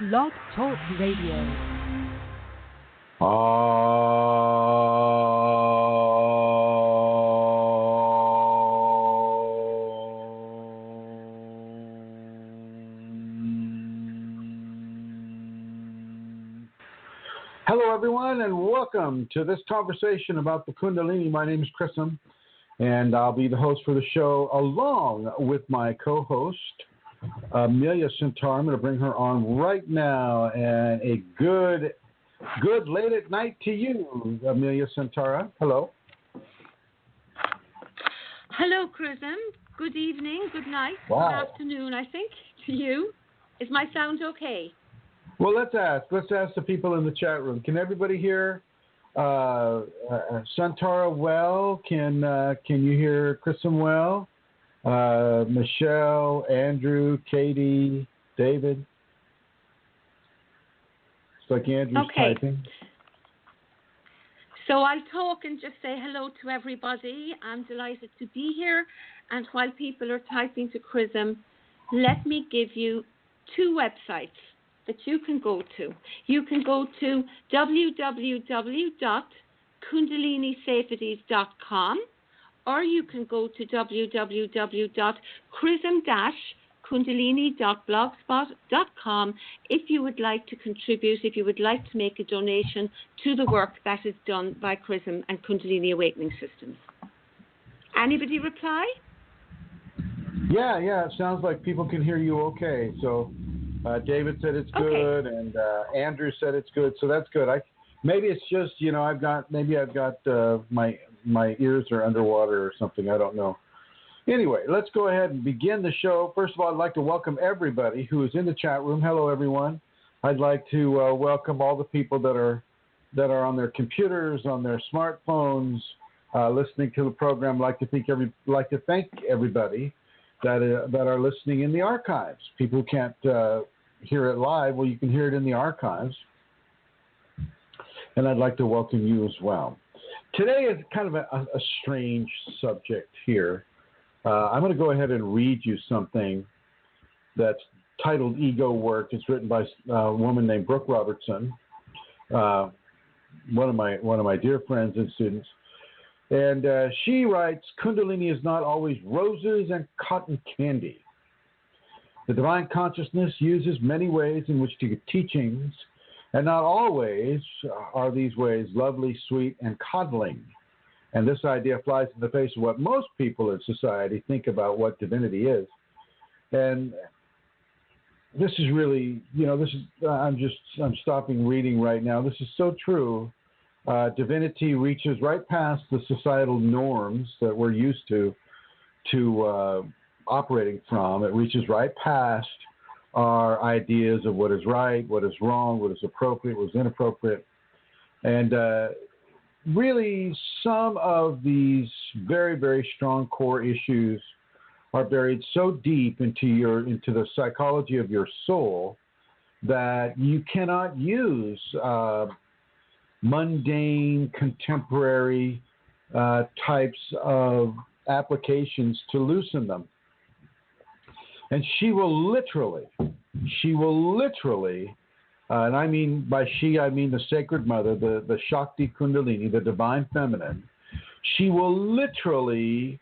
BlogTalk Radio. Hello, everyone, and welcome to this conversation about the Kundalini. My name is Chrism, and I'll be the host for the show along with my co-host, Amelia Centaur. I'm going to bring her on right now, and a good late at night to you, Amelia Centaur. Hello. Hello, Chrism. Good evening, good night, Wow. Good afternoon, I think, to you. Is my sound okay? Well, let's ask the people in the chat room. Can everybody hear Centaur well? Can you hear Chrism well? Michelle, Andrew, Katie, David. It's like Andrew's typing. So I'll talk and just say hello to everybody. I'm delighted to be here. And while people are typing to Chrism, let me give you two websites that you can go to. You can go to www.kundalinisafeties.com, or you can go to www.chrism-kundalini.blogspot.com if you would like to contribute, if you would like to make a donation to the work that is done by Chrism and Kundalini Awakening Systems. Anybody reply? Yeah, it sounds like people can hear you okay. So David said it's good, and Andrew said it's good, so that's good. Maybe it's just, I've got my ears are underwater or something. I don't know. Anyway, let's go ahead and begin the show. First of all, I'd like to welcome everybody who is in the chat room. Hello, everyone. I'd like to welcome all the people that are on their computers, on their smartphones, listening to the program. I'd like to thank everybody that are listening in the archives. People who can't hear it live, well, you can hear it in the archives. And I'd like to welcome you as well. Today is kind of a strange subject here. I'm going to go ahead and read you something that's titled Ego Work. It's written by a woman named Brooke Robertson, one of my dear friends and students. And she writes, Kundalini is not always roses and cotton candy. The divine consciousness uses many ways in which to give teachings, and not always are these ways lovely, sweet, and coddling. And this idea flies in the face of what most people in society think about what divinity is. And this is really, I'm stopping reading right now. This is so true. Divinity reaches right past the societal norms that we're used to operating from. It reaches right past our ideas of what is right, what is wrong, what is appropriate, what is inappropriate. And really, some of these very, very strong core issues are buried so deep into the psychology of your soul that you cannot use mundane, contemporary types of applications to loosen them. And she will literally, and I mean by she, I mean the Sacred Mother, the Shakti Kundalini, the Divine Feminine, she will literally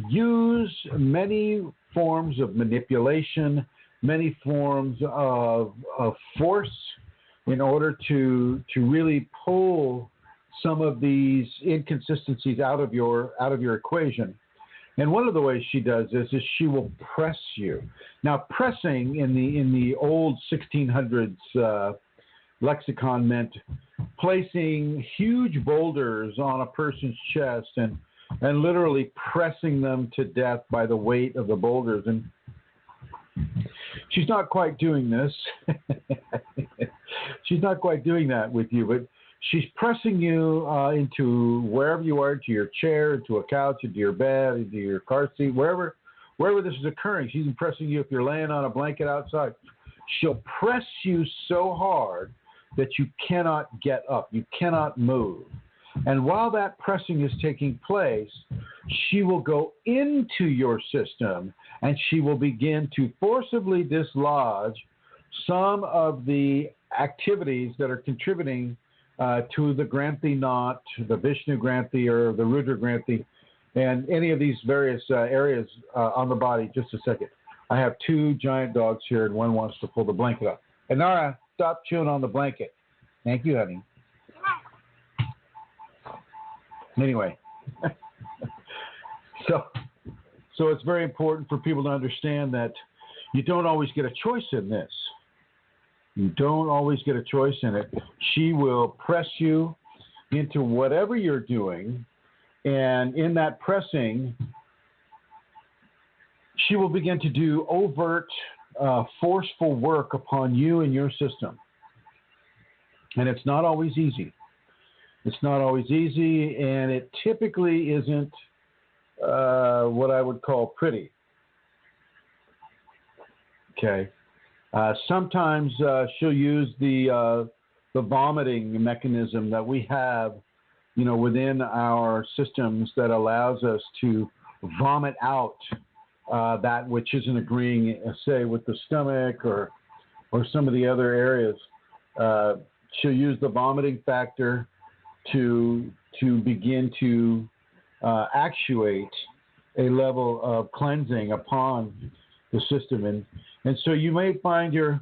use many forms of manipulation, many forms of force in order to really pull some of these inconsistencies out of your equation. And one of the ways she does this is she will press you. Now, pressing in the old 1600s lexicon meant placing huge boulders on a person's chest and literally pressing them to death by the weight of the boulders. And she's not quite doing this. She's not quite doing that with you, but she's pressing you into wherever you are, into your chair, into a couch, into your bed, into your car seat, wherever this is occurring. She's pressing you if you're laying on a blanket outside. She'll press you so hard that you cannot get up, you cannot move. And while that pressing is taking place, she will go into your system and she will begin to forcibly dislodge some of the activities that are contributing to the Granthi knot, the Vishnu Granthi, or the Rudra Granthi, and any of these various areas on the body. Just a second. I have two giant dogs here, and one wants to pull the blanket up. And Nara, stop chewing on the blanket. Thank you, honey. Anyway, so it's very important for people to understand that you don't always get a choice in this. You don't always get a choice in it. She will press you into whatever you're doing, and in that pressing, she will begin to do overt, forceful work upon you and your system. And it's not always easy. It's not always easy, and it typically isn't what I would call pretty. Okay. Sometimes she'll use the vomiting mechanism that we have, within our systems that allows us to vomit out that which isn't agreeing, say, with the stomach or some of the other areas. She'll use the vomiting factor to begin to actuate a level of cleansing upon the system. And so you may find your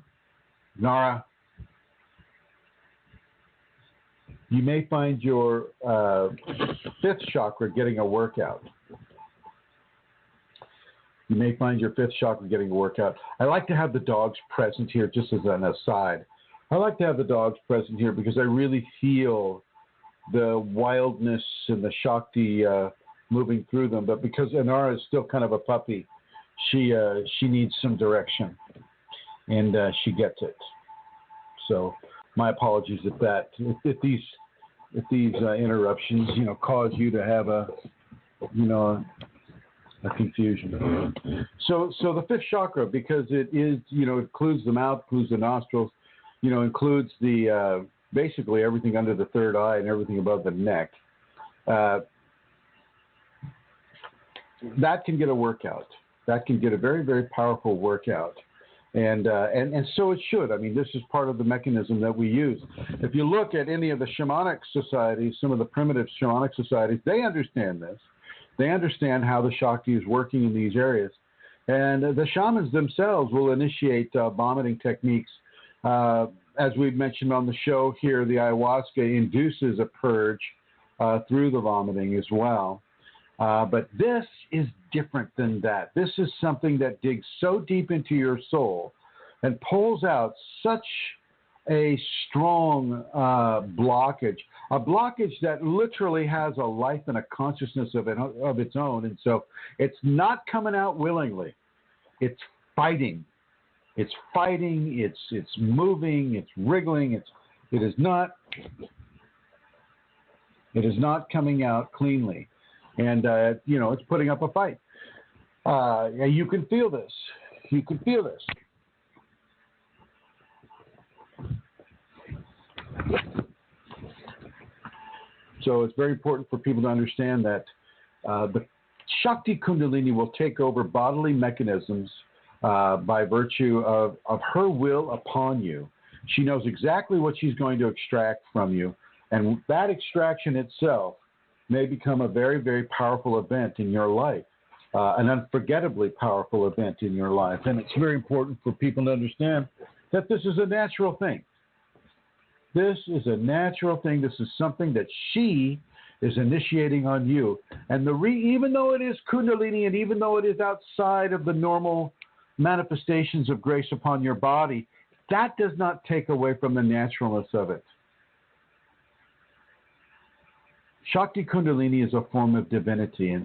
Nara, you may find your fifth chakra getting a workout. You may find your fifth chakra getting a workout. I like to have the dogs present here, just as an aside. I like to have the dogs present here because I really feel the wildness and the Shakti moving through them. But because Inara is still kind of a puppy, she needs some direction, and she gets it. So my apologies if these interruptions cause you to have a confusion. So the fifth chakra, because it is includes the mouth, includes the nostrils, includes the basically everything under the third eye and everything above the neck. That can get a workout. That can get a very, very powerful workout. And so it should. I mean, this is part of the mechanism that we use. If you look at any of the shamanic societies, some of the primitive shamanic societies, they understand this. They understand how the Shakti is working in these areas. And the shamans themselves will initiate vomiting techniques. As we've mentioned on the show here, the ayahuasca induces a purge through the vomiting as well. But this is different than that. This is something that digs so deep into your soul and pulls out such a strong blockage, a blockage that literally has a life and a consciousness of its own. And so it's not coming out willingly. It's fighting. It's fighting. It's moving. It's wriggling. It is not coming out cleanly. And, it's putting up a fight. You can feel this. You can feel this. So it's very important for people to understand that the Shakti Kundalini will take over bodily mechanisms by virtue of her will upon you. She knows exactly what she's going to extract from you. And that extraction itself may become a very, very powerful event in your life, an unforgettably powerful event in your life. And it's very important for people to understand that this is a natural thing. This is a natural thing. This is something that she is initiating on you. And even though it is Kundalini, and even though it is outside of the normal manifestations of grace upon your body, that does not take away from the naturalness of it. Shakti Kundalini is a form of divinity,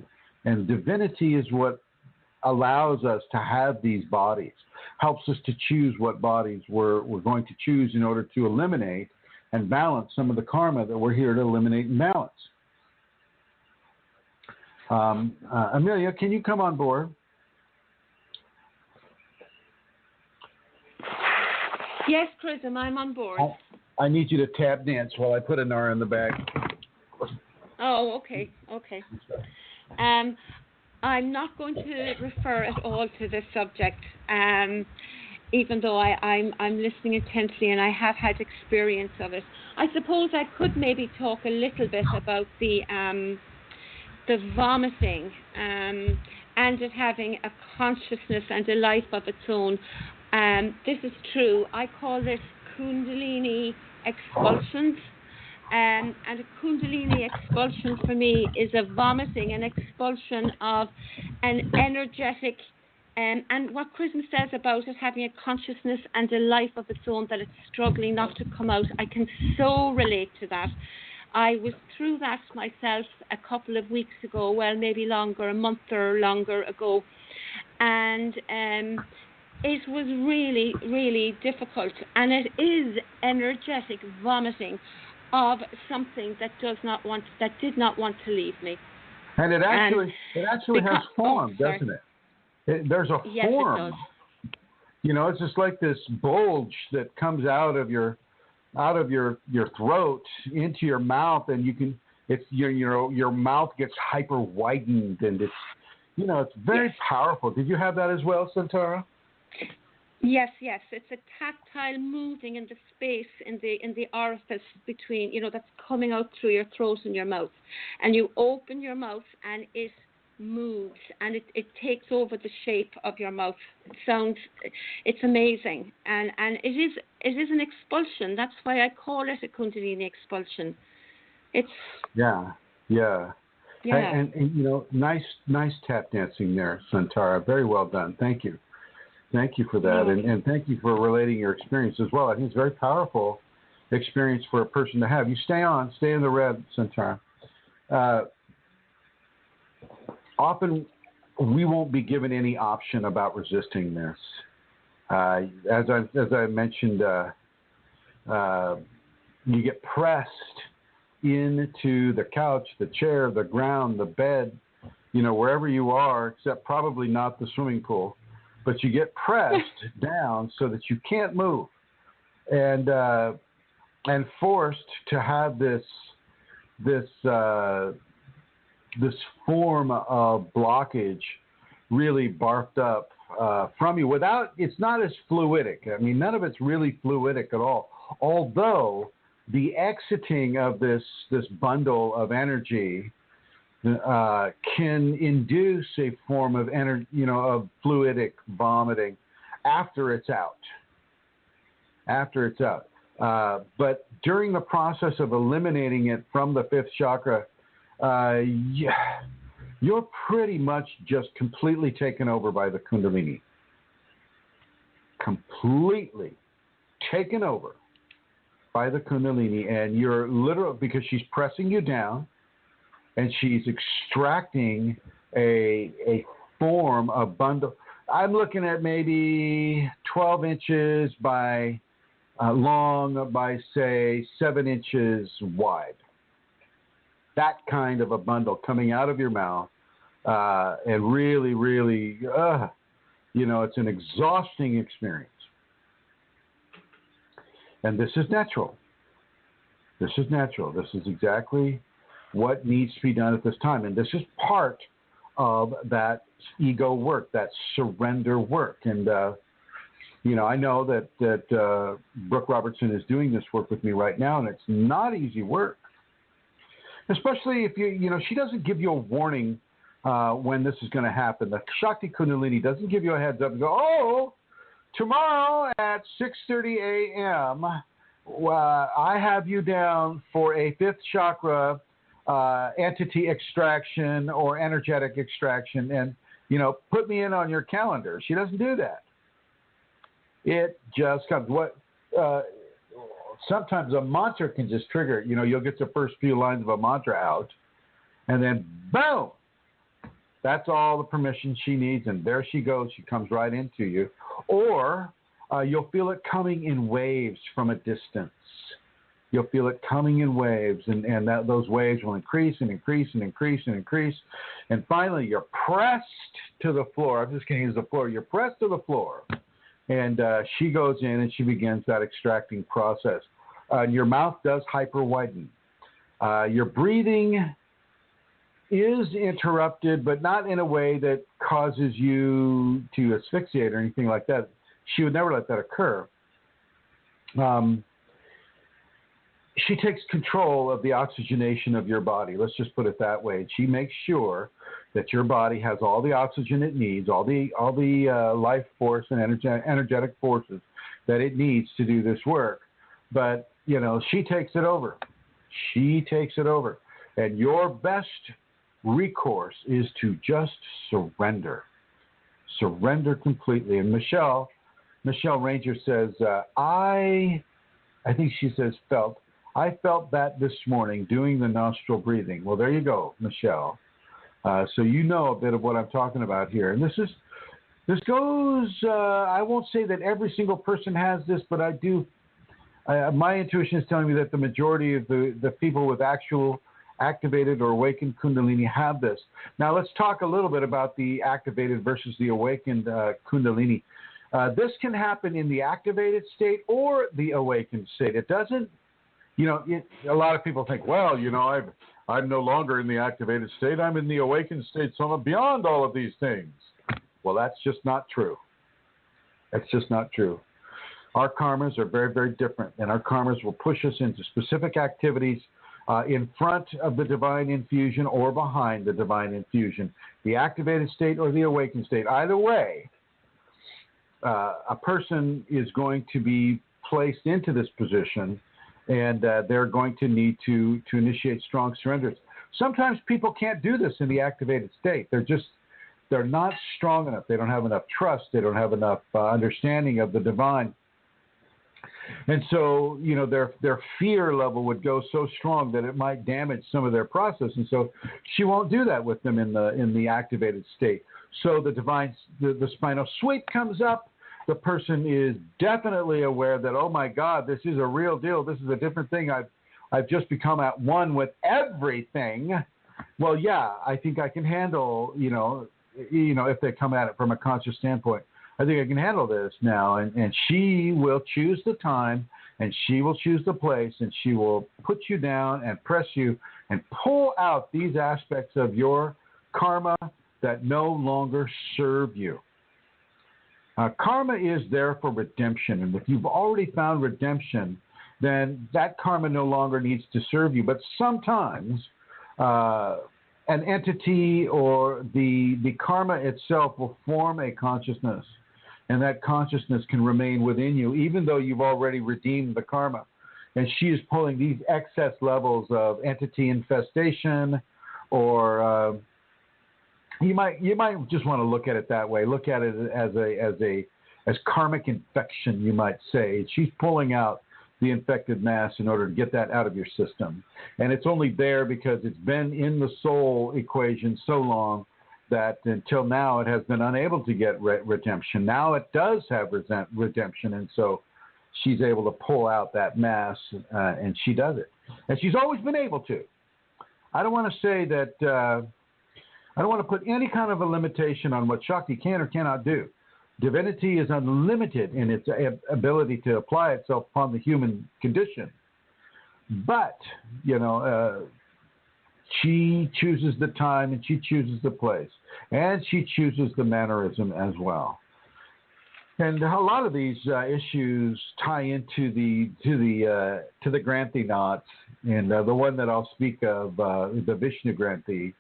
and divinity is what allows us to have these bodies, helps us to choose what bodies we're going to choose in order to eliminate and balance some of the karma that we're here to eliminate and balance. Amelia, can you come on board? Yes, Chrism, I'm on board. I need you to tap dance while I put an R in the bag. Oh, okay. I'm not going to refer at all to this subject. even though I'm listening intensely and I have had experience of it. I suppose I could maybe talk a little bit about the vomiting and it having a consciousness and a life of its own. This is true. I call this Kundalini expulsions. And a Kundalini expulsion for me is a vomiting, an expulsion of an energetic, and what Chrism says about it having a consciousness and a life of its own, that it's struggling not to come out. I can so relate to that. I was through that myself a couple of weeks ago, well, maybe longer, a month or longer ago, and it was really, really difficult, and it is energetic vomiting of something that did not want to leave me. And it actually has form, doesn't it? There's a yes, form. It does. You know, it's just like this bulge that comes out of your throat into your mouth, and your mouth gets hyper widened, and it's very powerful. Did you have that as well, Santara? Yes. It's a tactile moving in the space in the orifice between, that's coming out through your throat and your mouth, and you open your mouth and it moves and it takes over the shape of your mouth. It's amazing, and it is an expulsion. That's why I call it a Kundalini expulsion. It's yeah. And nice tap dancing there, Santara. Very well done. Thank you for that, and thank you for relating your experience as well. I think it's a very powerful experience for a person to have. You stay in the red, Santara. Often we won't be given any option about resisting this. As I mentioned, you get pressed into the couch, the chair, the ground, the bed, wherever you are, except probably not the swimming pool. But you get pressed down so that you can't move, and forced to have this form of blockage really barfed up from you. It's not as fluidic. I mean, none of it's really fluidic at all. Although the exiting of this bundle of energy can induce a form of of fluidic vomiting after it's out. But during the process of eliminating it from the fifth chakra, you're pretty much just completely taken over by the Kundalini. Completely taken over by the Kundalini, and you're literally, because she's pressing you down, and she's extracting a form, a bundle. I'm looking at maybe 12 inches by long by, say, 7 inches wide. That kind of a bundle coming out of your mouth, and really, really, it's an exhausting experience. And this is natural. This is exactly what needs to be done at this time. And this is part of that ego work, that surrender work. And, I know that Brooke Robertson is doing this work with me right now, and it's not easy work. Especially if she doesn't give you a warning when this is going to happen. The Shakti Kunalini doesn't give you a heads up and go, tomorrow at 6:30 a.m., I have you down for a fifth chakra entity extraction or energetic extraction, and put me in on your calendar. She doesn't do that. It just comes. Sometimes a mantra can just trigger it. You'll get the first few lines of a mantra out, and then boom, that's all the permission she needs, and there she goes. She comes right into you. Or you'll feel it coming in waves from a distance. You'll feel it coming in waves, and those waves will increase and increase and increase and increase. And finally, you're pressed to the floor. I'm just going to use the floor. You're pressed to the floor. And she goes in and she begins that extracting process. Your mouth does hyper-widen. Your breathing is interrupted, but not in a way that causes you to asphyxiate or anything like that. she would never let that occur. She takes control of the oxygenation of your body. Let's just put it that way. She makes sure that your body has all the oxygen it needs, all the life force and energetic forces that it needs to do this work. But, you know, she takes it over. She takes it over. And your best recourse is to just surrender. Surrender completely. And Michelle Ranger says, I think she says I felt that this morning doing the nostril breathing. Well, there you go, Michelle. So you know a bit of what I'm talking about here. And this goes, I won't say that every single person has this, but I do. My intuition is telling me that the majority of the people with actual activated or awakened Kundalini have this. Now let's talk a little bit about the activated versus the awakened Kundalini. This can happen in the activated state or the awakened state. It doesn't, a lot of people think, well, I'm no longer in the activated state. I'm in the awakened state, so I'm beyond all of these things. Well, that's just not true. That's just not true. Our karmas are very, very different, and our karmas will push us into specific activities in front of the divine infusion or behind the divine infusion, the activated state or the awakened state. Either way, a person is going to be placed into this position, and they're going to need to initiate strong surrenders. Sometimes people can't do this in the activated state. They're not strong enough. They don't have enough trust. They don't have enough understanding of the divine. And so, their fear level would go so strong that it might damage some of their process. And so she won't do that with them in the activated state. So the spinal sweep comes up. The person is definitely aware that, oh my God, this is a real deal. This is a different thing. I've just become at one with everything. Well, yeah, I think I can handle, if they come at it from a conscious standpoint. I think I can handle this now. And she will choose the time, and she will choose the place, and she will put you down and press you and pull out these aspects of your karma that no longer serve you. Karma is there for redemption. And if you've already found redemption, then that karma no longer needs to serve you. But sometimes an entity or the karma itself will form a consciousness. And that consciousness can remain within you, even though you've already redeemed the karma. And she is pulling these excess levels of entity infestation, or you might just want to look at it that way. Look at it as karmic infection, you might say. She's pulling out the infected mass in order to get that out of your system. And it's only there because it's been in the soul equation so long that until now it has been unable to get redemption. Now it does have redemption, and so she's able to pull out that mass, and she does it. And she's always been able to. I don't want to say that, I don't want to put any kind of a limitation on what Shakti can or cannot do. Divinity is unlimited in its ability to apply itself upon the human condition. But, she chooses the time, and she chooses the place, and she chooses the mannerism as well. And a lot of these issues tie into the Granthi knot, and the one that I'll speak of, the Vishnu Granthi,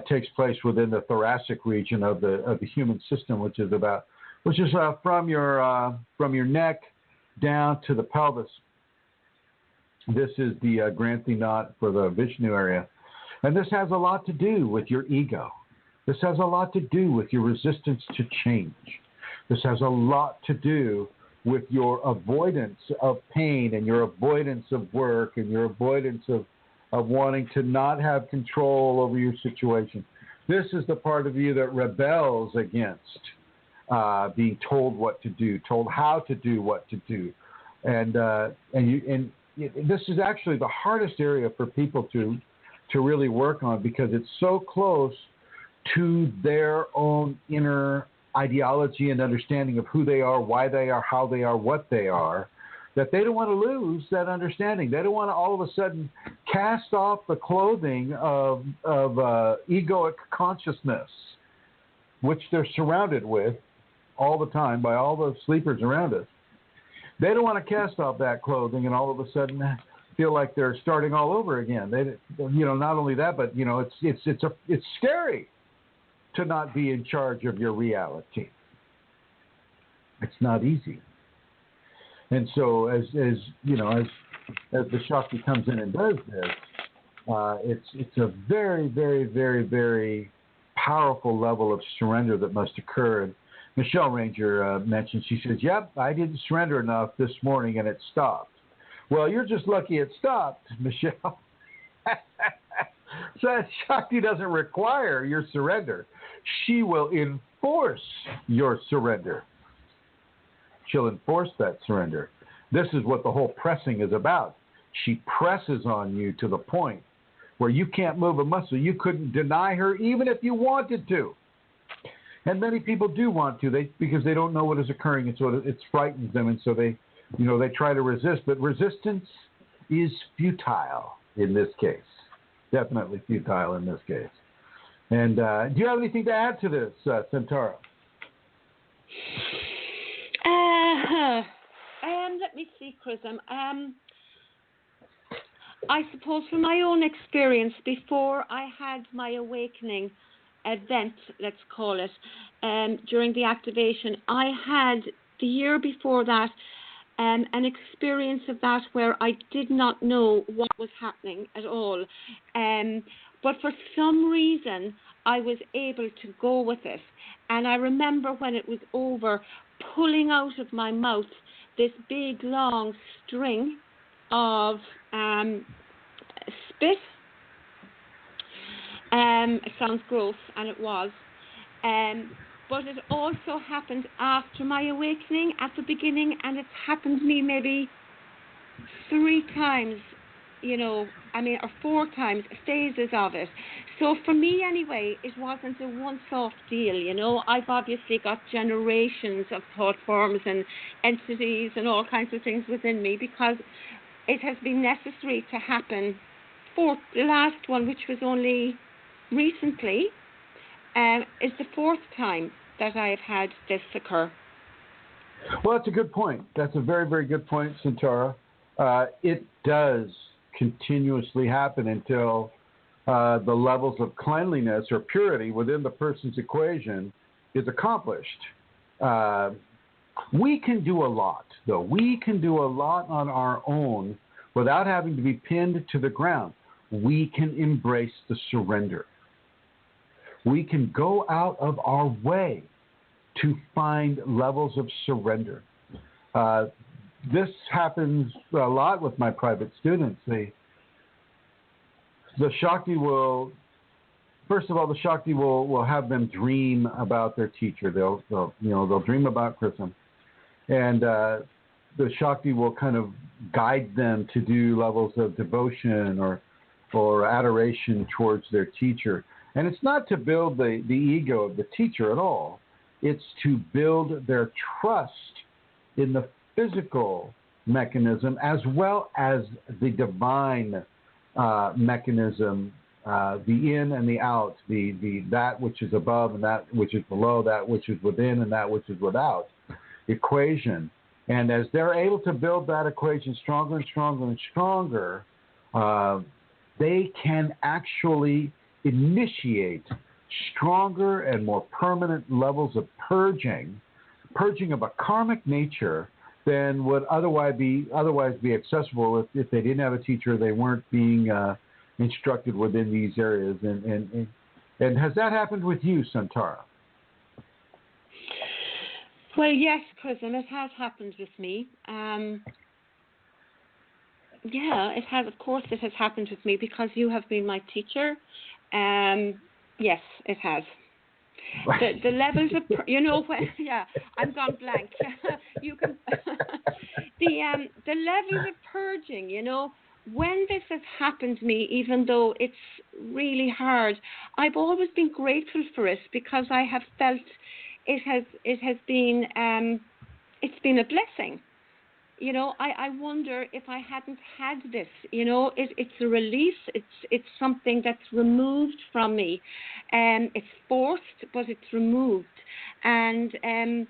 takes place within the thoracic region of the human system, which is from your neck down to the pelvis. This is the Granthi knot for the Vishnu area. And this has a lot to do with your ego. This has a lot to do with your resistance to change. This has a lot to do with your avoidance of pain and your avoidance of work and your avoidance of wanting to not have control over your situation. This is the part of you that rebels against being told what to do, told how to do what to do. And this is actually the hardest area for people to really work on, because it's so close to their own inner ideology and understanding of who they are, why they are, how they are, what they are, that they don't want to lose that understanding. They don't want to all of a sudden cast off the clothing of egoic consciousness, which they're surrounded with, all the time by all the sleepers around us. They don't want to cast off that clothing and all of a sudden feel like they're starting all over again. Not only that, but it's scary to not be in charge of your reality. It's not easy. And so as the Shakti comes in and does this, it's a very, very, very, very powerful level of surrender that must occur. And Michelle Ranger mentioned, she says, yep, I didn't surrender enough this morning and it stopped. Well, you're just lucky it stopped, Michelle. So Shakti doesn't require your surrender. She will enforce your surrender. She'll enforce that surrender. This is what the whole pressing is about. She presses on you to the point where you can't move a muscle. You couldn't deny her even if you wanted to. And many people do want to, because they don't know what is occurring, and so it frightens them, and so they try to resist. But resistance is futile in this case. Definitely futile in this case. And do you have anything to add to this, Centaura? Let me see, Chrism. I suppose from my own experience, before I had my awakening event, let's call it, during the activation, I had the year before that an experience of that where I did not know what was happening at all. But for some reason, I was able to go with it. And I remember when it was over, pulling out of my mouth this big, long string of spit. It sounds gross, and it was. But it also happened after my awakening at the beginning, and it's happened to me maybe 3 times, or 4 times, phases of it. So for me anyway, it wasn't a once-off deal, I've obviously got generations of thought forms and entities and all kinds of things within me, because it has been necessary to happen. For the last one, which was only recently, is the 4th time that I have had this occur. Well, that's a good point. That's a very, very good point, Centaura. It does continuously happen until the levels of cleanliness or purity within the person's equation is accomplished. We can do a lot, though. We can do a lot on our own without having to be pinned to the ground. We can embrace the surrender. We can go out of our way to find levels of surrender. This happens a lot with my private students. The Shakti will, first of all, the Shakti will have them dream about their teacher. They'll dream about Chrism, and the Shakti will kind of guide them to do levels of devotion or adoration towards their teacher. And it's not to build the ego of the teacher at all. It's to build their trust in the physical mechanism as well as the divine mechanism, the in and the out, the that which is above and that which is below, that which is within and that which is without equation. And as they're able to build that equation stronger and stronger and stronger, they can actually initiate stronger and more permanent levels of purging of a karmic nature than would otherwise be accessible if they didn't have a teacher, they weren't being instructed within these areas. And has that happened with you, Centaura? Well, yes, Chrism, it has happened with me. Yeah, it has. Of course, it has happened with me because you have been my teacher. Yes, it has. The levels of, I'm gone blank. You can, the levels of purging, when this has happened to me, even though it's really hard, I've always been grateful for it because I have felt it has been, it's been a blessing. I wonder if I hadn't had this, it's a release. It's something that's removed from me. It's forced, but it's removed. And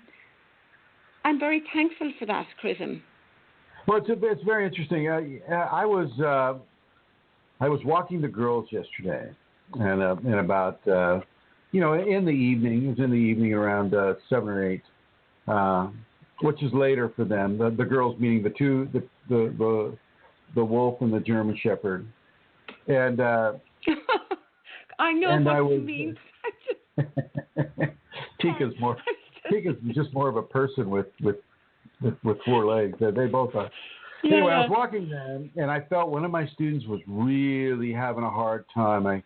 I'm very thankful for that, Chrism. Well, it's very interesting. I was walking the girls yesterday, and about in the evening. It was in the evening around 7 or 8, which is later for them. The girls meaning the wolf and the German Shepherd, and I know and what you mean. Tika's just more of a person with 4 legs. They both are. Yeah, anyway, I was walking there, and I felt one of my students was really having a hard time. I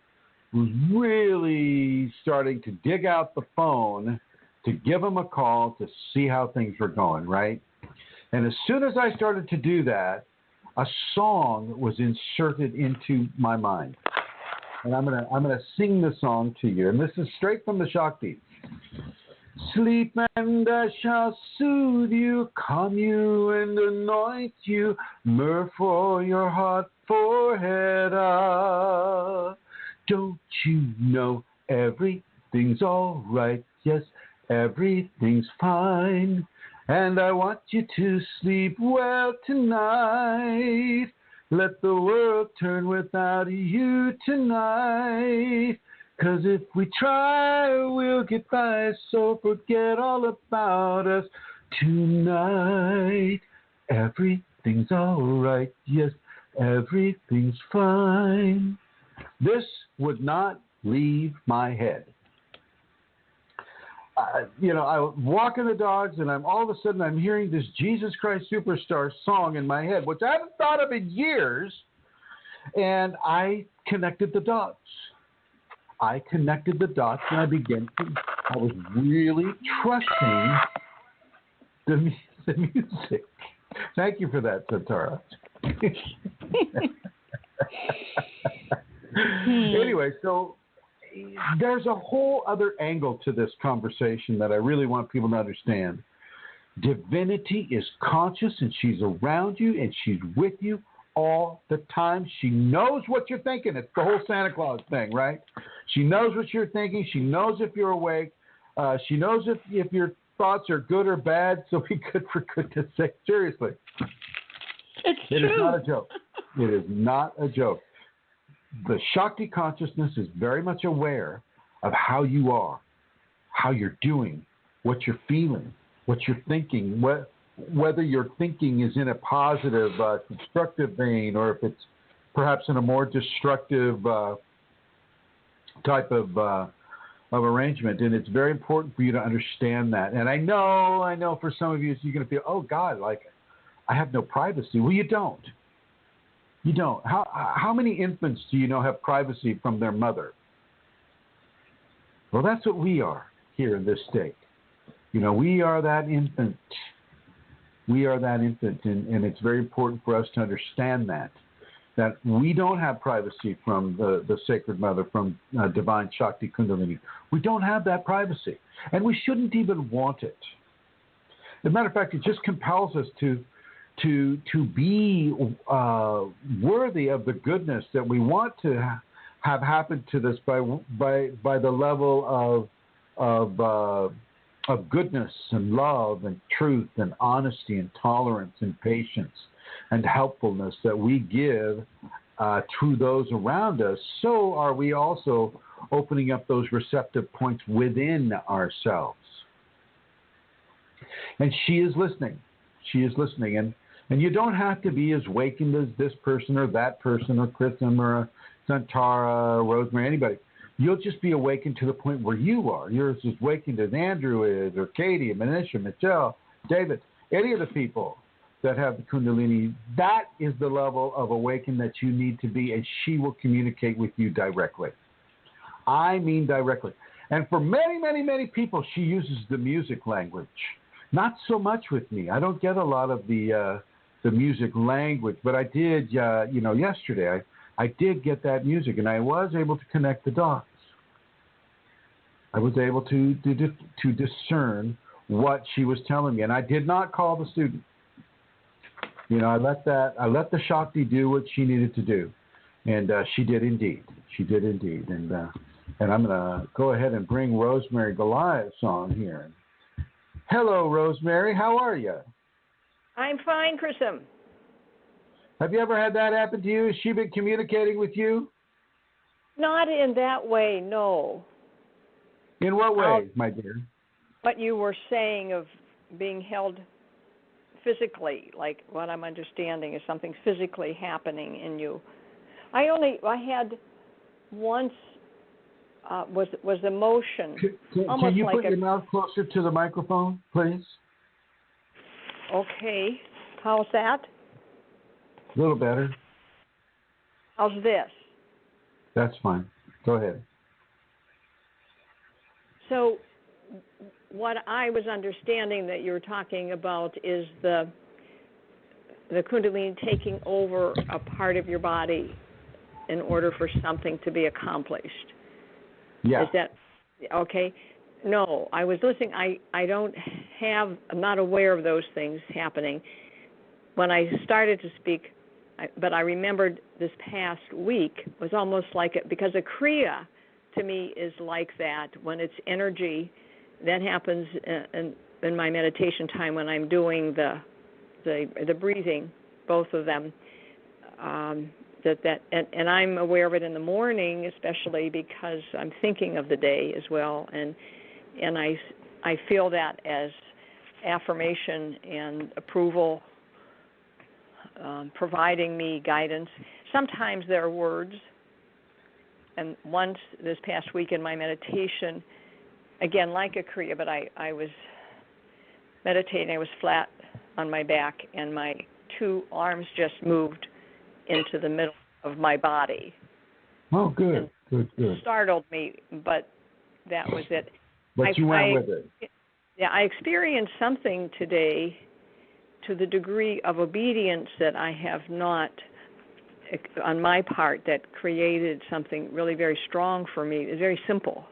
was really starting to dig out the phone to give him a call to see how things were going, right? And as soon as I started to do that, a song was inserted into my mind. And I'm gonna sing the song to you. And this is straight from the Shakti. Sleep and I shall soothe you, calm you and anoint you, myrrh for your hot forehead. Don't you know everything's all right? Yes, everything's fine. And I want you to sleep well tonight. Let the world turn without you tonight. 'Cause if we try, we'll get by, so forget all about us tonight. Everything's all right, yes, everything's fine. This would not leave my head. I was walking the dogs, and all of a sudden I'm hearing this Jesus Christ Superstar song in my head, which I haven't thought of in years, and I connected the dots. I connected the dots, and I was really trusting the music. Thank you for that, Satara. Anyway, so there's a whole other angle to this conversation that I really want people to understand. Divinity is conscious, and she's around you, and she's with you all the time. She knows what you're thinking. It's the whole Santa Claus thing, right? She knows what you're thinking. She knows if you're awake. She knows if your thoughts are good or bad. So be good, for goodness sake. Seriously. It's It true. is not a joke. It is not a joke. The Shakti consciousness is very much aware of how you are, how you're doing, what you're feeling, what you're thinking, whether your thinking is in a positive, constructive vein, or if it's perhaps in a more destructive type of arrangement. And it's very important for you to understand that. And I know for some of you, you're going to feel, oh, God, like I have no privacy. Well, you don't. You don't. How many infants do you know have privacy from their mother? Well, that's what we are here in this state. We are that infant. We are that infant, and it's very important for us to understand that we don't have privacy from the Sacred Mother, from Divine Shakti Kundalini. We don't have that privacy, and we shouldn't even want it. As a matter of fact, it just compels us to be worthy of the goodness that we want to have happen to this by the level of goodness and love and truth and honesty and tolerance and patience and helpfulness that we give to those around us. So are we also opening up those receptive points within ourselves. And she is listening. She is listening. And you don't have to be as awakened as this person or that person or Chrism or Santara or Rosemary, anybody. You'll just be awakened to the point where you are. You're as awakened as Andrew is, or Katie, Manisha, Michelle, David, any of the people that have the Kundalini. That is the level of awakened that you need to be, and she will communicate with you directly. I mean directly. And for many, many, many people, she uses the music language. Not so much with me. I don't get a lot of the music language, but I did, yesterday. I did get that music, and I was able to connect the dots. I was able to discern what she was telling me, and I did not call the student. I let the Shakti do what she needed to do, and she did indeed. She did indeed, and I'm gonna go ahead and bring Rosemary Goliath's on here. Hello, Rosemary. How are you? I'm fine, Chrism. Have you ever had that happen to you? Has she been communicating with you? Not in that way, no. In what way, my dear? What you were saying of being held physically, like what I'm understanding is something physically happening in you. I had once was emotion. Can you like put your mouth closer to the microphone, please? Okay. How's that? A little better. How's this? That's fine. Go ahead. So what I was understanding that you're talking about is the Kundalini taking over a part of your body in order for something to be accomplished. Yeah. Is that okay? No, I was listening. I'm not aware of those things happening. When I started to speak, but I remembered this past week was almost like it, because a Kriya to me is like that. When it's energy, that happens in my meditation time when I'm doing the breathing, both of them. And I'm aware of it in the morning, especially because I'm thinking of the day as well, and I feel that as affirmation and approval, providing me guidance. Sometimes there are words, and once this past week in my meditation, again like a Kriya, but I was meditating. I was flat on my back, and my two arms just moved into the middle of my body. Oh, good, good. It startled me, but that was it. But you went with it. Yeah, I experienced something today to the degree of obedience that I have not, on my part, that created something really very strong for me. It's very simple,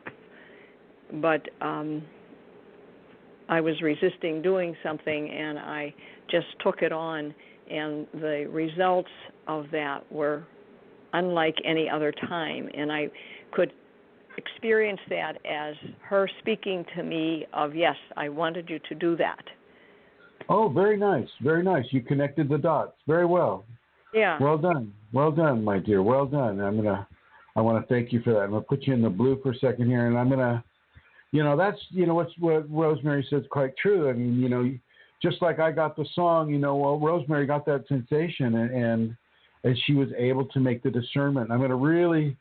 but I was resisting doing something, and I just took it on, and the results of that were unlike any other time, and I could experience that as her speaking to me of, yes, I wanted you to do that. Oh, very nice, very nice. You connected the dots very well. Yeah. Well done, my dear. Well done. I want to thank you for that. I'm gonna put you in the blue for a second here, and I'm gonna, what Rosemary says is quite true. I mean, just like I got the song, Rosemary got that sensation, and she was able to make the discernment. I'm gonna really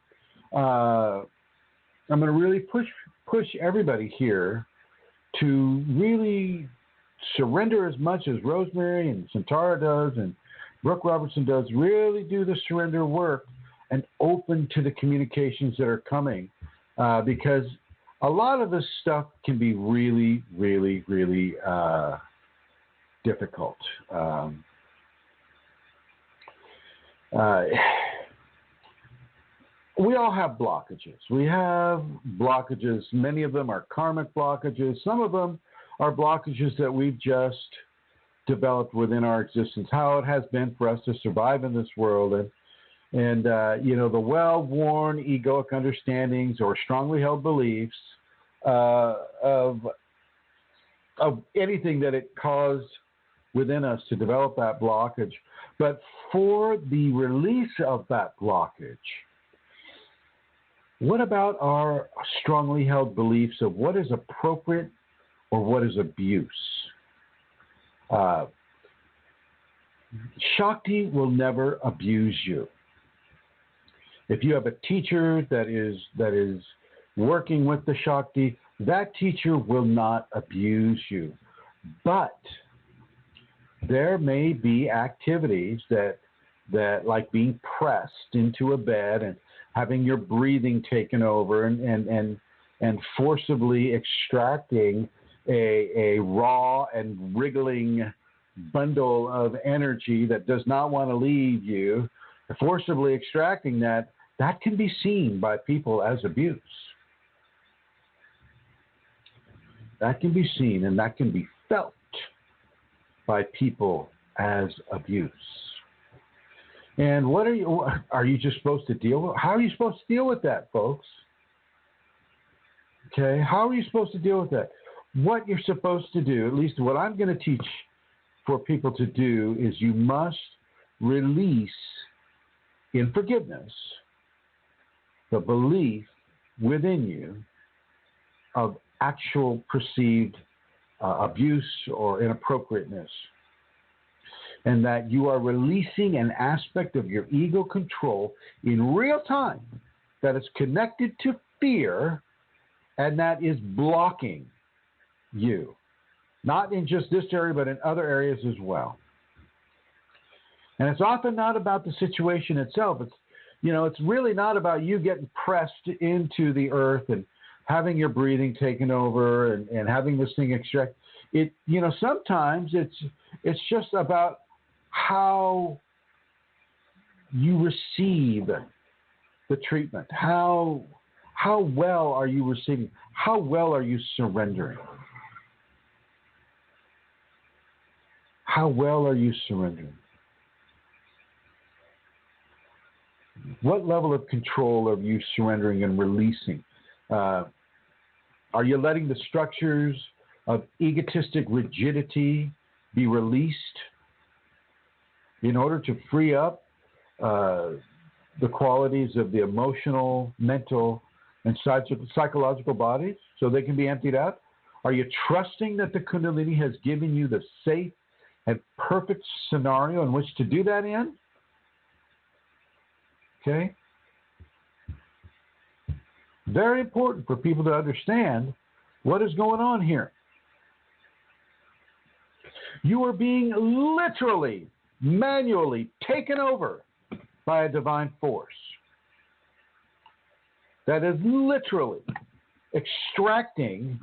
push everybody here to really surrender as much as Rosemary and Santara does and Brooke Robertson does. Really do the surrender work and open to the communications that are coming, because a lot of this stuff can be really, really, really difficult. We all have blockages. We have blockages. Many of them are karmic blockages. Some of them are blockages that we've just developed within our existence, how it has been for us to survive in this world. And the well-worn egoic understandings or strongly held beliefs of anything that it caused within us to develop that blockage. But for the release of that blockage, what about our strongly held beliefs of what is appropriate or what is abuse? Shakti will never abuse you. If you have a teacher that is working with the Shakti, that teacher will not abuse you. But there may be activities that like being pressed into a bed and having your breathing taken over and forcibly extracting a raw and wriggling bundle of energy that does not want to leave you, forcibly extracting that can be seen by people as abuse. That can be seen and that can be felt by people as abuse. And what are you just supposed to deal with? How are you supposed to deal with that, folks? Okay, how are you supposed to deal with that? what you're supposed to do, at least what I'm going to teach for people to do, is you must release in forgiveness the belief within you of actual perceived abuse or inappropriateness, and that you are releasing an aspect of your ego control in real time that is connected to fear and that is blocking you, not in just this area, but in other areas as well. And it's often not about the situation itself. It's really not about you getting pressed into the earth and having your breathing taken over and having this thing extract. Sometimes it's just about how you receive the treatment. How well are you receiving? How well are you surrendering? How well are you surrendering? What level of control are you surrendering and releasing? Are you letting the structures of egotistic rigidity be released in order to free up the qualities of the emotional, mental, and psychological bodies so they can be emptied out? Are you trusting that the Kundalini has given you the safe and perfect scenario in which to do that in? Okay? Very important for people to understand what is going on here. You are being literally, manually taken over by a divine force that is literally extracting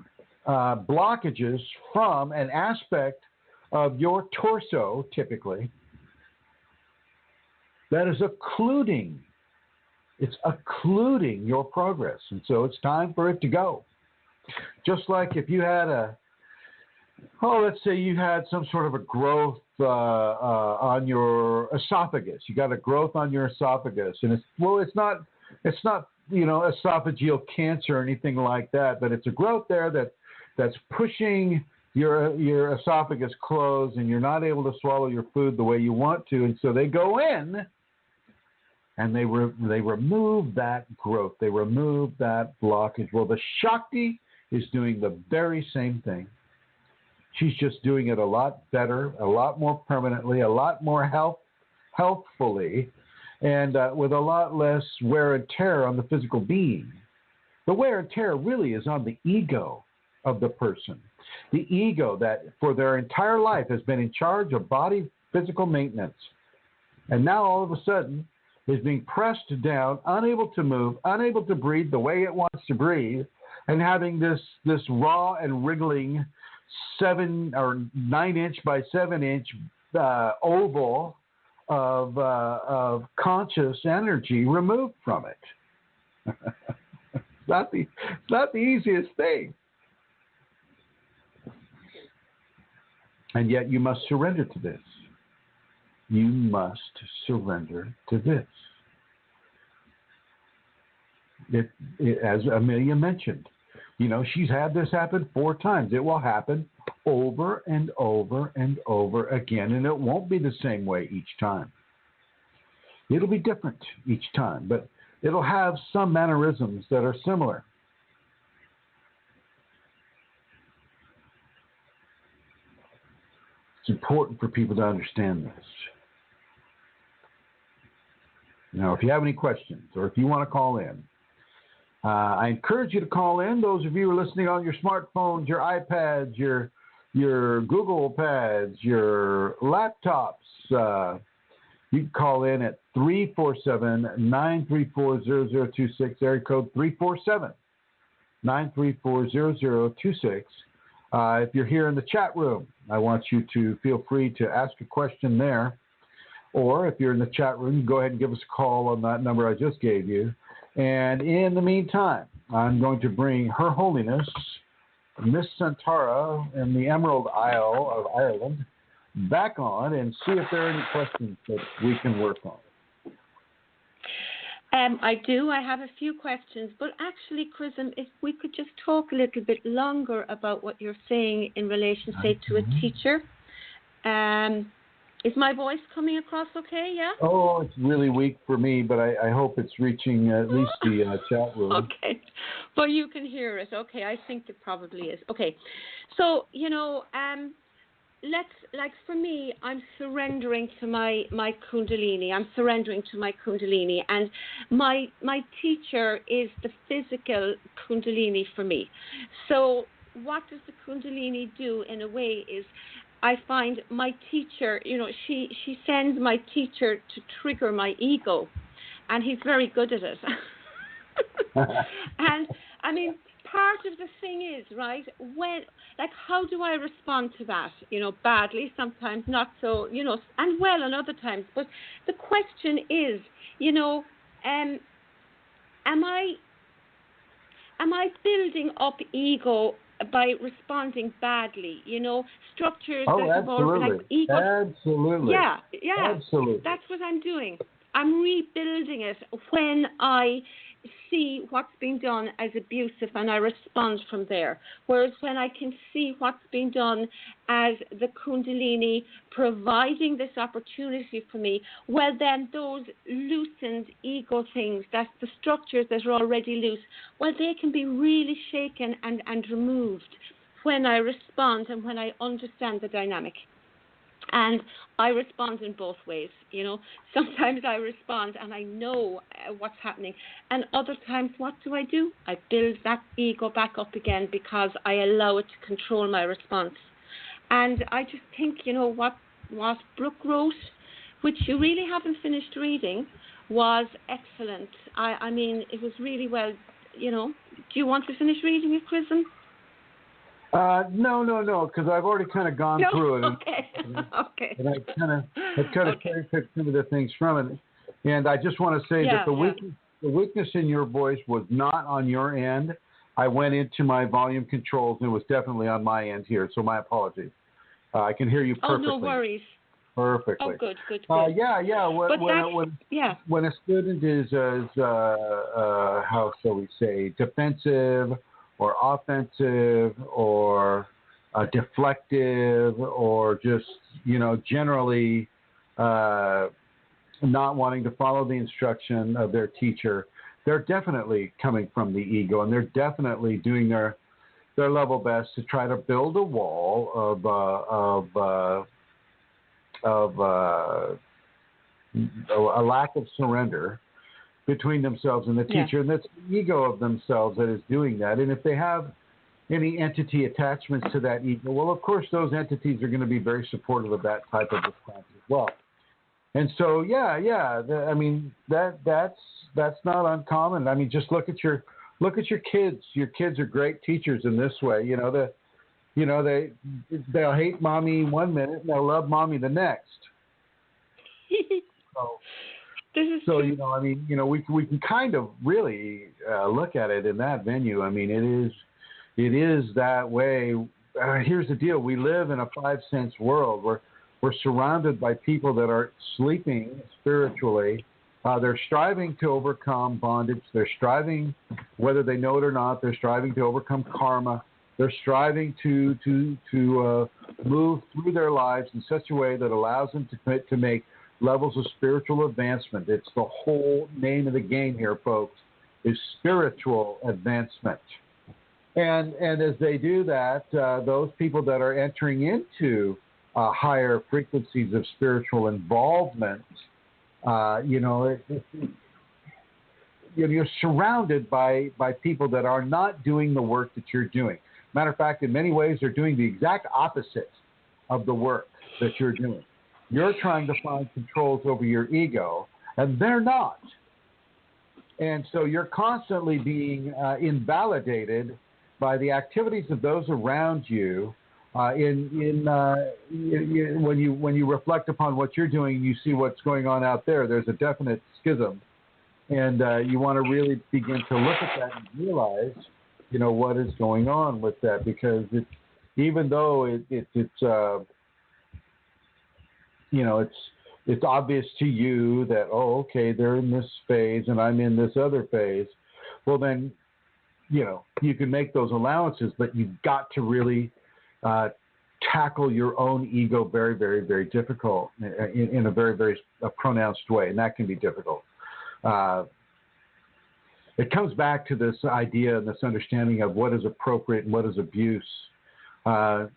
blockages from an aspect of your torso, typically, that is occluding. It's occluding your progress. And so it's time for it to go. Just like if you had let's say you had some sort of a growth on your esophagus. You got a growth on your esophagus. And it's not esophageal cancer or anything like that, but it's a growth there that's pushing your esophagus closed, and you're not able to swallow your food the way you want to. And so they go in and they remove that growth. They remove that blockage. Well, the Shakti is doing the very same thing. She's just doing it a lot better, a lot more permanently, a lot more healthfully, and with a lot less wear and tear on the physical being. The wear and tear really is on the ego of the person. The ego that for their entire life has been in charge of body physical maintenance. And now all of a sudden is being pressed down, unable to move, unable to breathe the way it wants to breathe, and having this raw and wriggling 7 or 9 inch by 7 inch oval of conscious energy removed from it. It's not the easiest thing. And yet you must surrender to this. You must surrender to this. As Amelia mentioned, she's had this happen 4 times. It will happen over and over and over again, and it won't be the same way each time. It'll be different each time, but it'll have some mannerisms that are similar. It's important for people to understand this. If you have any questions or if you want to call in, I encourage you to call in. Those of you who are listening on your smartphones, your iPads, your Google Pads, your laptops, you can call in at 347-934-0026, area code 347-934-0026. If you're here in the chat room, I want you to feel free to ask a question there. Or if you're in the chat room, go ahead and give us a call on that number I just gave you. And in the meantime, I'm going to bring Her Holiness, Miss Santara in the Emerald Isle of Ireland, back on and see if there are any questions that we can work on. I do. I have a few questions, but actually, Chrism, if we could just talk a little bit longer about what you're saying in relation, say, to a teacher. Is my voice coming across okay? Yeah. Oh, it's really weak for me, but I hope it's reaching at least the chat room. Okay, but you can hear it. Okay, I think it probably is. Okay, so for me, I'm surrendering to my Kundalini. I'm surrendering to my Kundalini, and my teacher is the physical Kundalini for me. So what does the Kundalini do in a way is, I find my teacher, she sends my teacher to trigger my ego, and he's very good at it. And I mean, part of the thing is, right, how do I respond to that? Badly sometimes, not so, and well and other times. But the question is, am I building up ego by responding badly? Structures that involve like ego. Absolutely. Yeah. Absolutely. That's what I'm doing. I'm rebuilding it when I see what's being done as abusive and I respond from there. Whereas when I can see what's being done as the Kundalini providing this opportunity for me, well then those loosened ego things, that's the structures that are already loose, well they can be really shaken and removed when I respond and when I understand the dynamic. And I respond in both ways, Sometimes I respond and I know what's happening. And other times, what do? I build that ego back up again because I allow it to control my response. And I just think, what Brooke wrote, which you really haven't finished reading, was excellent. I mean, it was really well, Do you want to finish reading it, Chrism? No, because I've already kind of gone through it. Okay. Okay. And I kind of cherry-picked some of the things from it. And I just want to say that the weakness in your voice was not on your end. I went into my volume controls, and it was definitely on my end here, so my apologies. I can hear you perfectly. Oh, no worries. Perfectly. Oh, good. When a student is, how shall we say, defensive or offensive or deflective or just, generally not wanting to follow the instruction of their teacher, they're definitely coming from the ego, and they're definitely doing their level best to try to build a wall of a lack of surrender between themselves and the teacher, and that's the ego of themselves that is doing that. And if they have any entity attachments to that ego, well, of course, those entities are going to be very supportive of that type of response as well. And so, I mean, that's not uncommon. I mean, just look at your kids. Your kids are great teachers in this way. They'll hate mommy one minute and they'll love mommy the next. So, I mean, we can kind of really look at it in that venue. I mean, it is that way. Here's the deal: we live in a 5-sense world. We're surrounded by people that are sleeping spiritually. They're striving to overcome bondage. They're striving, whether they know it or not, they're striving to overcome karma. They're striving to move through their lives in such a way that allows them to make levels of spiritual advancement. It's the whole name of the game here, folks, is spiritual advancement. And as they do that, those people that are entering into higher frequencies of spiritual involvement, you're surrounded by people that are not doing the work that you're doing. Matter of fact, in many ways, they're doing the exact opposite of the work that you're doing. You're trying to find controls over your ego, and they're not. And so you're constantly being invalidated by the activities of those around you. When you reflect upon what you're doing, you see what's going on out there. There's a definite schism, and you want to really begin to look at that and realize, what is going on with that, because even though it's it's obvious to you that, oh, okay, they're in this phase and I'm in this other phase. Well, then, you can make those allowances, but you've got to really tackle your own ego very, very, very difficult in a very, very pronounced way, and that can be difficult. It comes back to this idea and this understanding of what is appropriate and what is abuse. In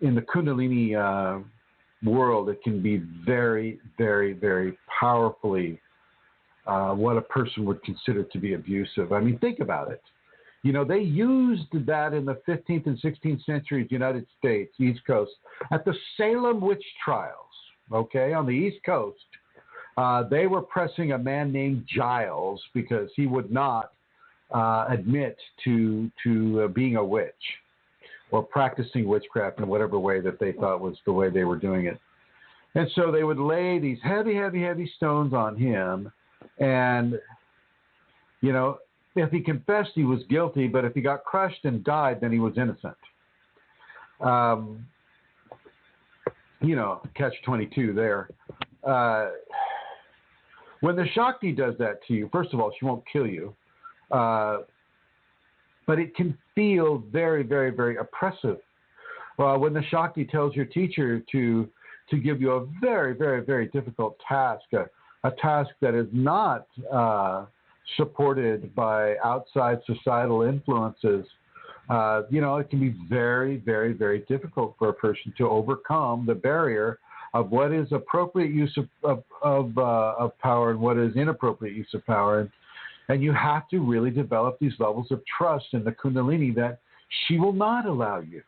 the Kundalini world, it can be very, very, very powerfully what a person would consider to be abusive. I mean, think about it. They used that in the 15th and 16th centuries, United States, East Coast, at the Salem witch trials, okay, on the East Coast. They were pressing a man named Giles because he would not admit to being a witch or practicing witchcraft in whatever way that they thought was the way they were doing it. And so they would lay these heavy, heavy, heavy stones on him. And, if he confessed, he was guilty, but if he got crushed and died, then he was innocent. Catch-22 there. When the Shakti does that to you, first of all, she won't kill you, but it can feel very, very, very oppressive. When the Shakti tells your teacher to give you a very, very, very difficult task, a task that is not supported by outside societal influences, it can be very, very, very difficult for a person to overcome the barrier of what is appropriate use of power and what is inappropriate use of power. And you have to really develop these levels of trust in the Kundalini that she will not allow you.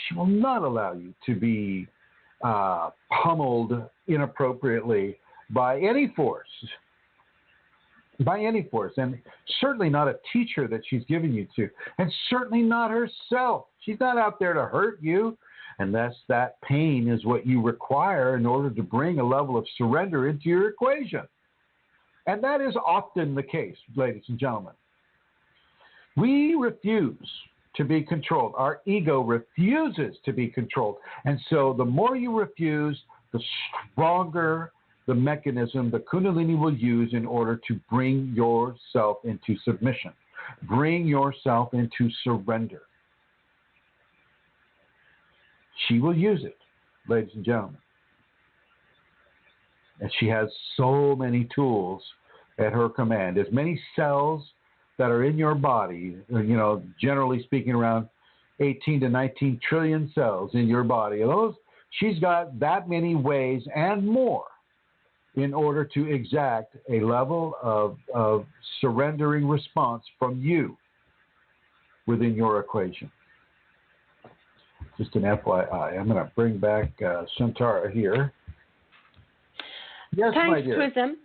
She will not allow you to be pummeled inappropriately by any force. And certainly not a teacher that she's given you to, and certainly not herself. She's not out there to hurt you, unless that pain is what you require in order to bring a level of surrender into your equation. And that is often the case, ladies and gentlemen. We refuse to be controlled. Our ego refuses to be controlled. And so the more you refuse, the stronger the mechanism the Kundalini will use in order to bring yourself into submission, bring yourself into surrender. She will use it, ladies and gentlemen. And she has so many tools at her command. As many cells that are in your body, generally speaking, around 18 to 19 trillion cells in your body. She's got that many ways and more in order to exact a level of surrendering response from you within your equation. Just an FYI. I'm going to bring back Shantara here. Yes, thanks, my dear. Chrism.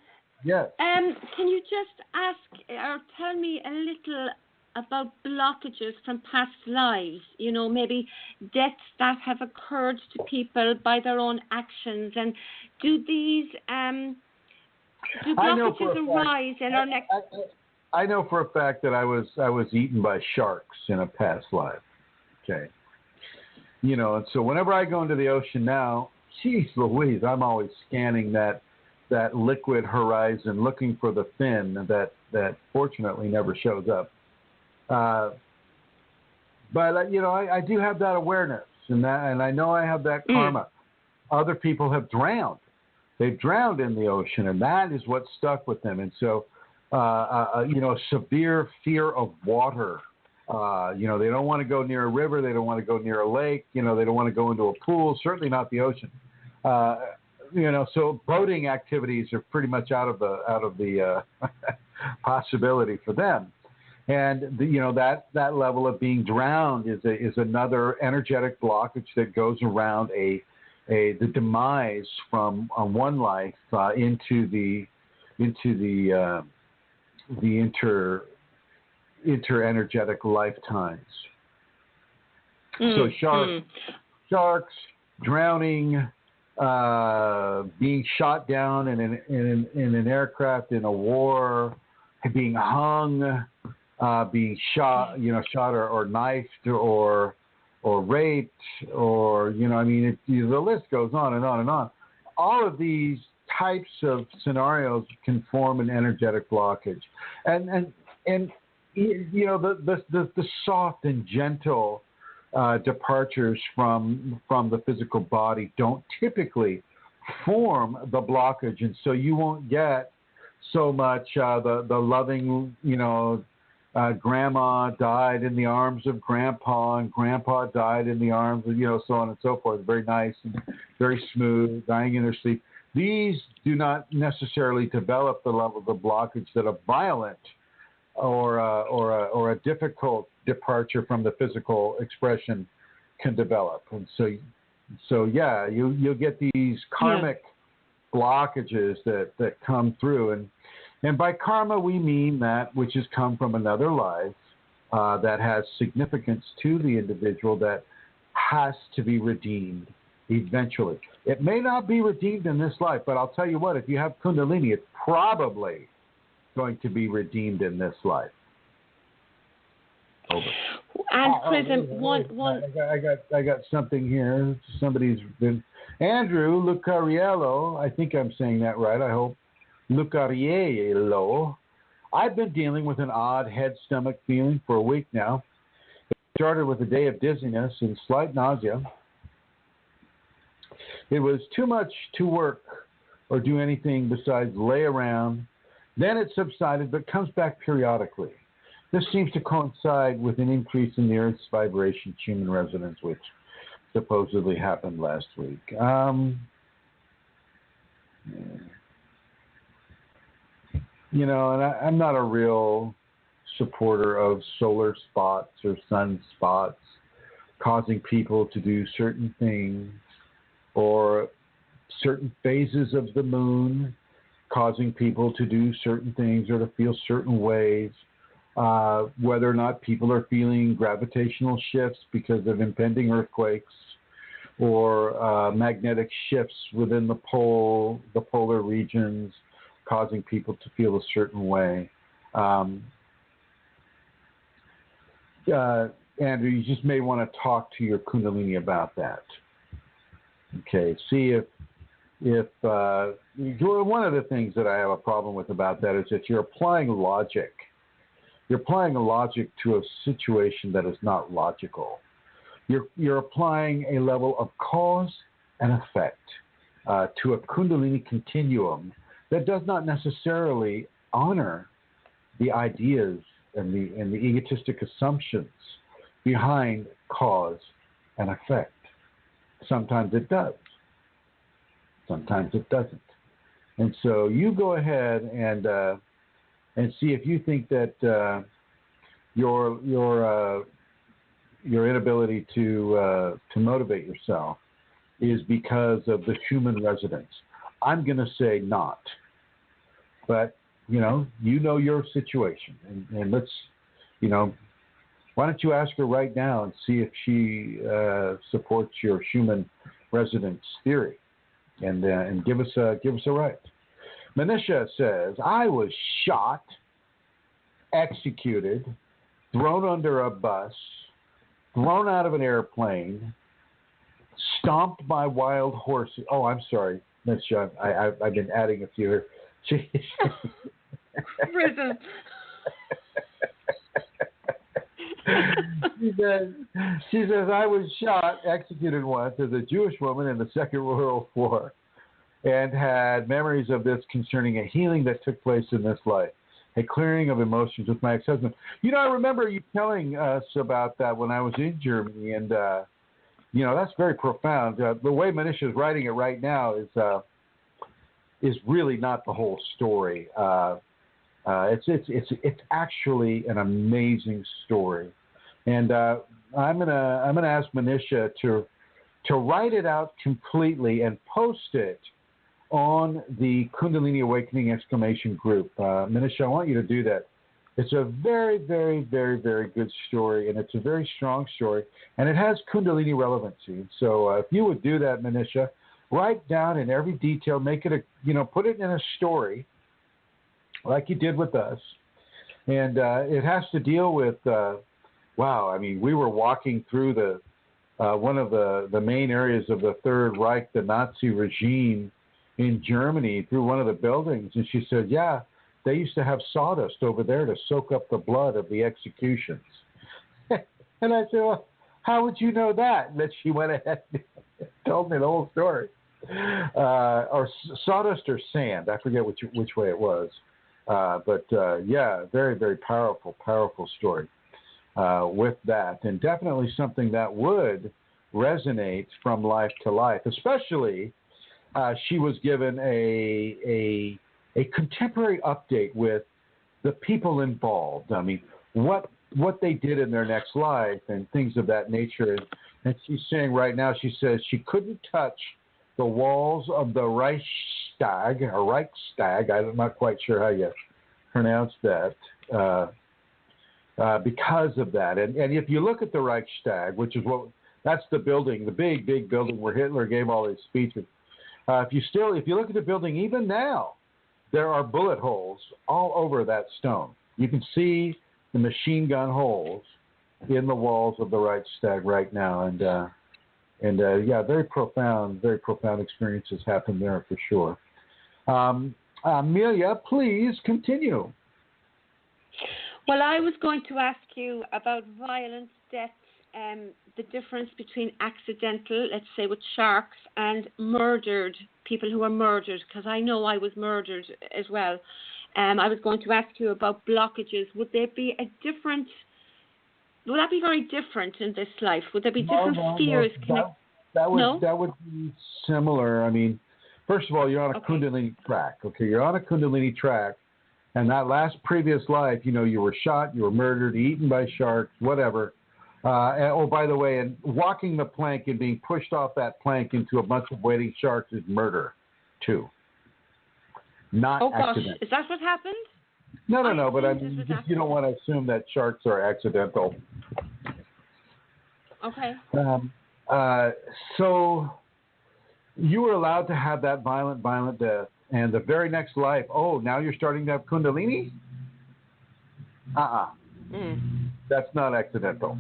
Yes. Can you just ask or tell me a little about blockages from past lives? Maybe deaths that have occurred to people by their own actions, and do these blockages arise in our next? I know for a fact that I was eaten by sharks in a past life. Okay. And so whenever I go into the ocean now, geez Louise, I'm always scanning that liquid horizon, looking for the fin that fortunately never shows up. But I do have that awareness, and I know I have that karma. Other people have drowned. They've drowned in the ocean, and that is what stuck with them. And so, severe fear of water. They don't want to go near a river. They don't want to go near a lake. They don't want to go into a pool. Certainly not the ocean. So boating activities are pretty much out of the possibility for them. And that level of being drowned is another energetic blockage that goes around the demise from one life into the inter-energetic lifetimes. So sharks, drowning, being shot down in an aircraft in a war, being hung, being shot or knifed or raped, or the list goes on and on and on. all of these types of scenarios can form an energetic blockage, and you know, the soft and gentle departures from the physical body don't typically form the blockage, and so you won't get so much the loving, you know, grandma died in the arms of grandpa, and grandpa died in the arms of, you know, so on and so forth. Very nice and very smooth, dying in their sleep. These do not necessarily develop the level of blockage that a violent or a difficult departure from the physical expression can develop. And so yeah, you'll get these karmic blockages that come through, and by karma we mean that which has come from another life that has significance to the individual that has to be redeemed eventually. It may not be redeemed in this life, but I'll tell you what, if you have Kundalini, it's probably going to be redeemed in this life. Over. And Chrism, one. I got something here. Somebody's been Andrew Lucariello. I think I'm saying that right. I hope Lucariello. I've been dealing with an odd head stomach feeling for a week now. It started with a day of dizziness and slight nausea. It was too much to work or do anything besides lay around. Then it subsided, but comes back periodically. This seems to coincide with an increase in the Earth's vibration human resonance, which supposedly happened last week. You know, and I'm not a real supporter of solar spots or sun spots causing people to do certain things, or certain phases of the moon causing people to do certain things or to feel certain ways. Whether or not people are feeling gravitational shifts because of impending earthquakes or magnetic shifts within the polar regions causing people to feel a certain way. Andrew, you just may want to talk to your Kundalini about that. Okay, see if one of the things that I have a problem with about that is that you're applying logic. You're applying a logic to a situation that is not logical. You're applying a level of cause and effect to a Kundalini continuum that does not necessarily honor the ideas and the egotistic assumptions behind cause and effect. Sometimes it does. Sometimes it doesn't. And so you go ahead and see if you think that your inability to motivate yourself is because of the human residence. I'm going to say not. But, you know your situation. And let's, why don't you ask her right now and see if she supports your human residence theory, and give us a right. Manisha says, I was shot, executed, thrown under a bus, thrown out of an airplane, stomped by wild horses. Oh, I'm sorry, Manisha. I've been adding a few here. Prison. She says, I was shot, executed once as a Jewish woman in the Second World War, and had memories of this concerning a healing that took place in this life, a clearing of emotions with my ex-husband. I remember you telling us about that when I was in Germany, and that's very profound. The way Manisha is writing it right now is really not the whole story. It's actually an amazing story, and I'm gonna ask Manisha to write it out completely and post it on the Kundalini Awakening exclamation group. Manisha, I want you to do that. It's a very, very, very, very good story, and it's a very strong story, and it has Kundalini relevancy. So if you would do that, Manisha, write down in every detail, make it put it in a story, like you did with us, and it has to deal with. We were walking through one of the main areas of the Third Reich, the Nazi regime, in Germany through one of the buildings, and she said, yeah, they used to have sawdust over there to soak up the blood of the executions. And I said, well, how would you know that? And then she went ahead and told me the whole story. Or sawdust or sand. I forget which way it was. But yeah, very, very powerful story with that. And definitely something that would resonate from life to life, especially she was given a contemporary update with the people involved. I mean, what they did in their next life and things of that nature. And she's saying right now, she says she couldn't touch the walls of the Reichstag. I'm not quite sure how you pronounce that, because of that. And if you look at the Reichstag, which is that's the building, the big building where Hitler gave all his speeches. If you look at the building, even now, there are bullet holes all over that stone. You can see the machine gun holes in the walls of the Reichstag right now, and yeah, very profound experiences happen there for sure. Amelia, please continue. Well, I was going to ask you about violent deaths, the difference between accidental, let's say with sharks, and murdered, people who are murdered, because I know I was murdered as well. I was going to ask you about blockages. Would there be would that be very different in this life? Would there be different fears? That would be similar. I mean, first of all, you're on a Kundalini track. Okay, you're on a Kundalini track, and that last previous life, you were shot, you were murdered, eaten by sharks, whatever. Oh, by the way, and walking the plank and being pushed off that plank into a bunch of waiting sharks is murder, too. Not accidental. Is that what happened? No, but I mean, you don't want to assume that sharks are accidental. Okay. So you were allowed to have that violent death, and the very next life, now you're starting to have Kundalini? That's not accidental.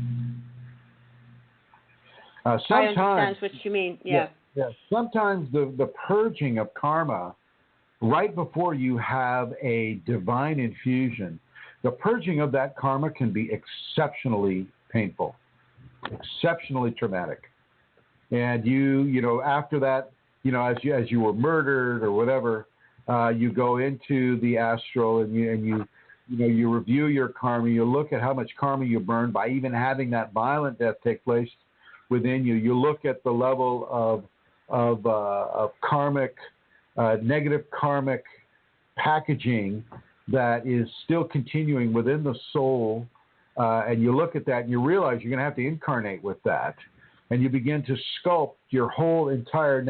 Sometimes, I understand what you mean, yeah. Sometimes the purging of karma right before you have a divine infusion, the purging of that karma can be exceptionally painful, exceptionally traumatic. And you after that, as you were murdered or whatever, you go into the astral and you review your karma. You look at how much karma you burned by even having that violent death take place within you. You look at the level of karmic, negative karmic packaging that is still continuing within the soul, and you look at that and you realize you're going to have to incarnate with that, and you begin to sculpt your whole entire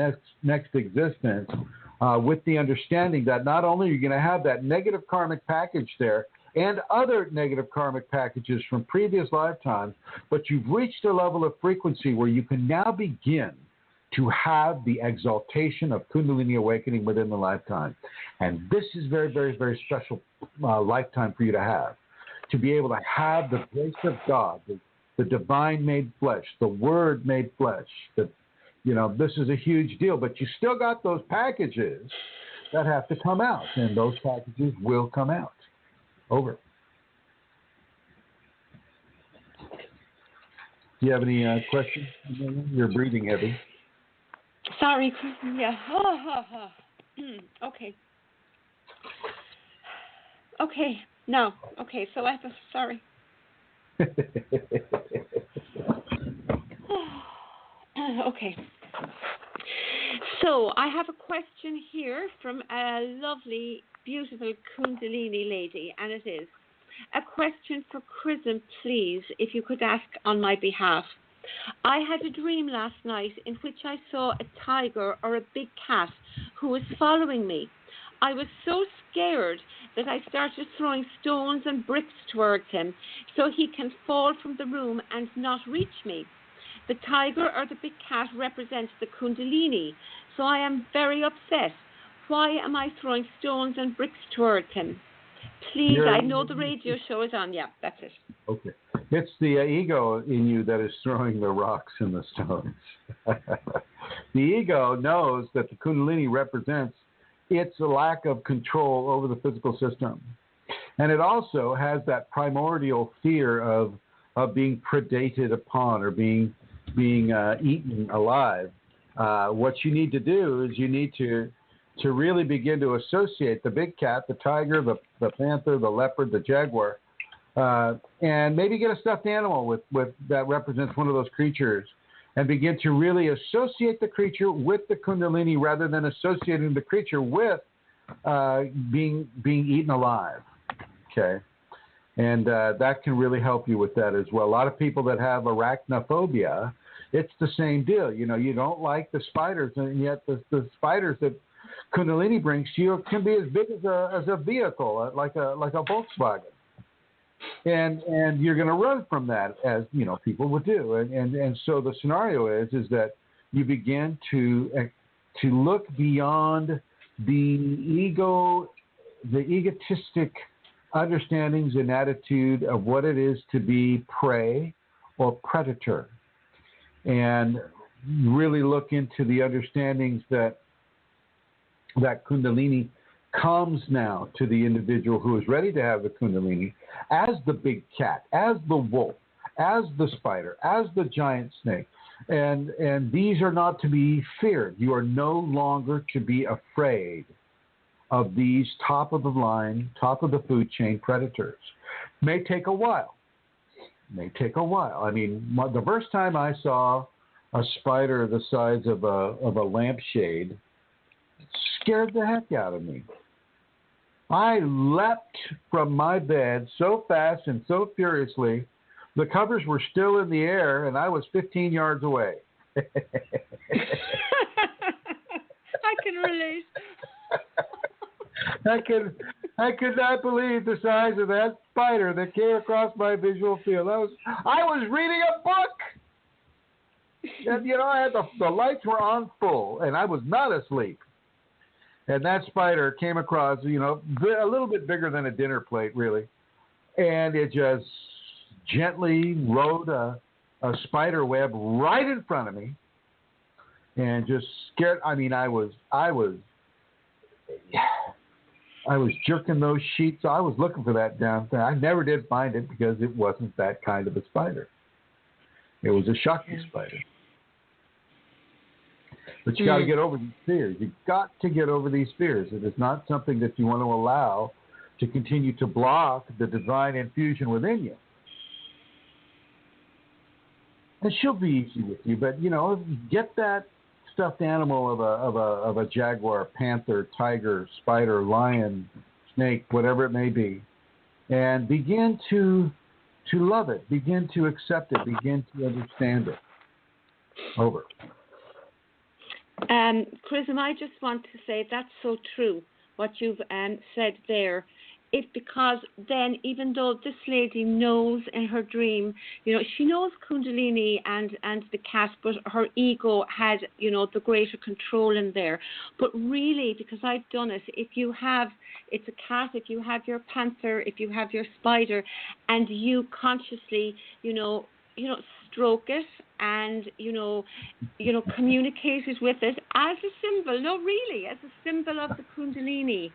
next existence with the understanding that not only are you going to have that negative karmic package there and other negative karmic packages from previous lifetimes, but you've reached a level of frequency where you can now begin to have the exaltation of Kundalini awakening within the lifetime. And this is very, very, very special lifetime for you to have. To be able to have the grace of God, the divine made flesh, the word made flesh. This is a huge deal, but you still got those packages that have to come out, and those packages will come out. Over. Do you have any questions? You're breathing heavy. Sorry, Chrism. Yeah. Okay. Okay. No. Okay. So I have sorry. Okay. So I have a question here from a lovely, beautiful Kundalini lady, and it is a question for Chrism, please, if you could ask on my behalf. I had a dream last night in which I saw a tiger or a big cat who was following me. I was so scared that I started throwing stones and bricks towards him so he can fall from the room and not reach me. The tiger or the big cat represents the Kundalini, so I am very upset. Why am I throwing stones and bricks towards him? Please, I know the radio show is on. Yeah, that's it. Okay. It's the ego in you that is throwing the rocks and the stones. The ego knows that the Kundalini represents its lack of control over the physical system. And it also has that primordial fear of being predated upon or being eaten alive. What you need to do is you need to really begin to associate the big cat, the tiger, the panther, the leopard, the jaguar, and maybe get a stuffed animal with that represents one of those creatures, and begin to really associate the creature with the Kundalini rather than associating the creature with being eaten alive. Okay. And that can really help you with that as well. A lot of people that have arachnophobia, it's the same deal. You know, you don't like the spiders, and yet the spiders that Kundalini brings to you can be as big as a vehicle, like a Volkswagen. And you're going to run from that, as you know people would do. And so the scenario is that you begin to look beyond the egotistic understandings and attitude of what it is to be prey or predator, and really look into the understandings that Kundalini comes now to the individual who is ready to have the Kundalini as the big cat, as the wolf, as the spider, as the giant snake. And these are not to be feared. You are no longer to be afraid of these top of the line, top of the food chain predators. May take a while. I mean, the first time I saw a spider the size of a lampshade, it scared the heck out of me. I leapt from my bed so fast and so furiously, the covers were still in the air, and I was 15 yards away. I can relate. I could not believe the size of that spider that came across my visual field. I was reading a book, and I had the lights were on full, and I was not asleep. And that spider came across, a little bit bigger than a dinner plate, really, and it just gently rode a spider web right in front of me, and just scared. I mean, I was jerking those sheets. I was looking for that damn thing. I never did find it because it wasn't that kind of a spider. It was a Shakti spider. But you got to get over these fears. You've got to get over these fears. It is not something that you want to allow to continue to block the divine infusion within you. And she'll be easy with you, but get that stuffed animal of a jaguar, panther, tiger, spider, lion, snake, whatever it may be, and begin to love it, begin to accept it, begin to understand it. Over. Chrism, I just want to say that's so true, what you've said there. Because then, even though this lady knows in her dream, she knows Kundalini and the cat, but her ego had, the greater control in there. But really, because I've done it, it's a cat, if you have your panther, if you have your spider, and you consciously, stroke it and, communicated with it as a symbol, as a symbol of the Kundalini.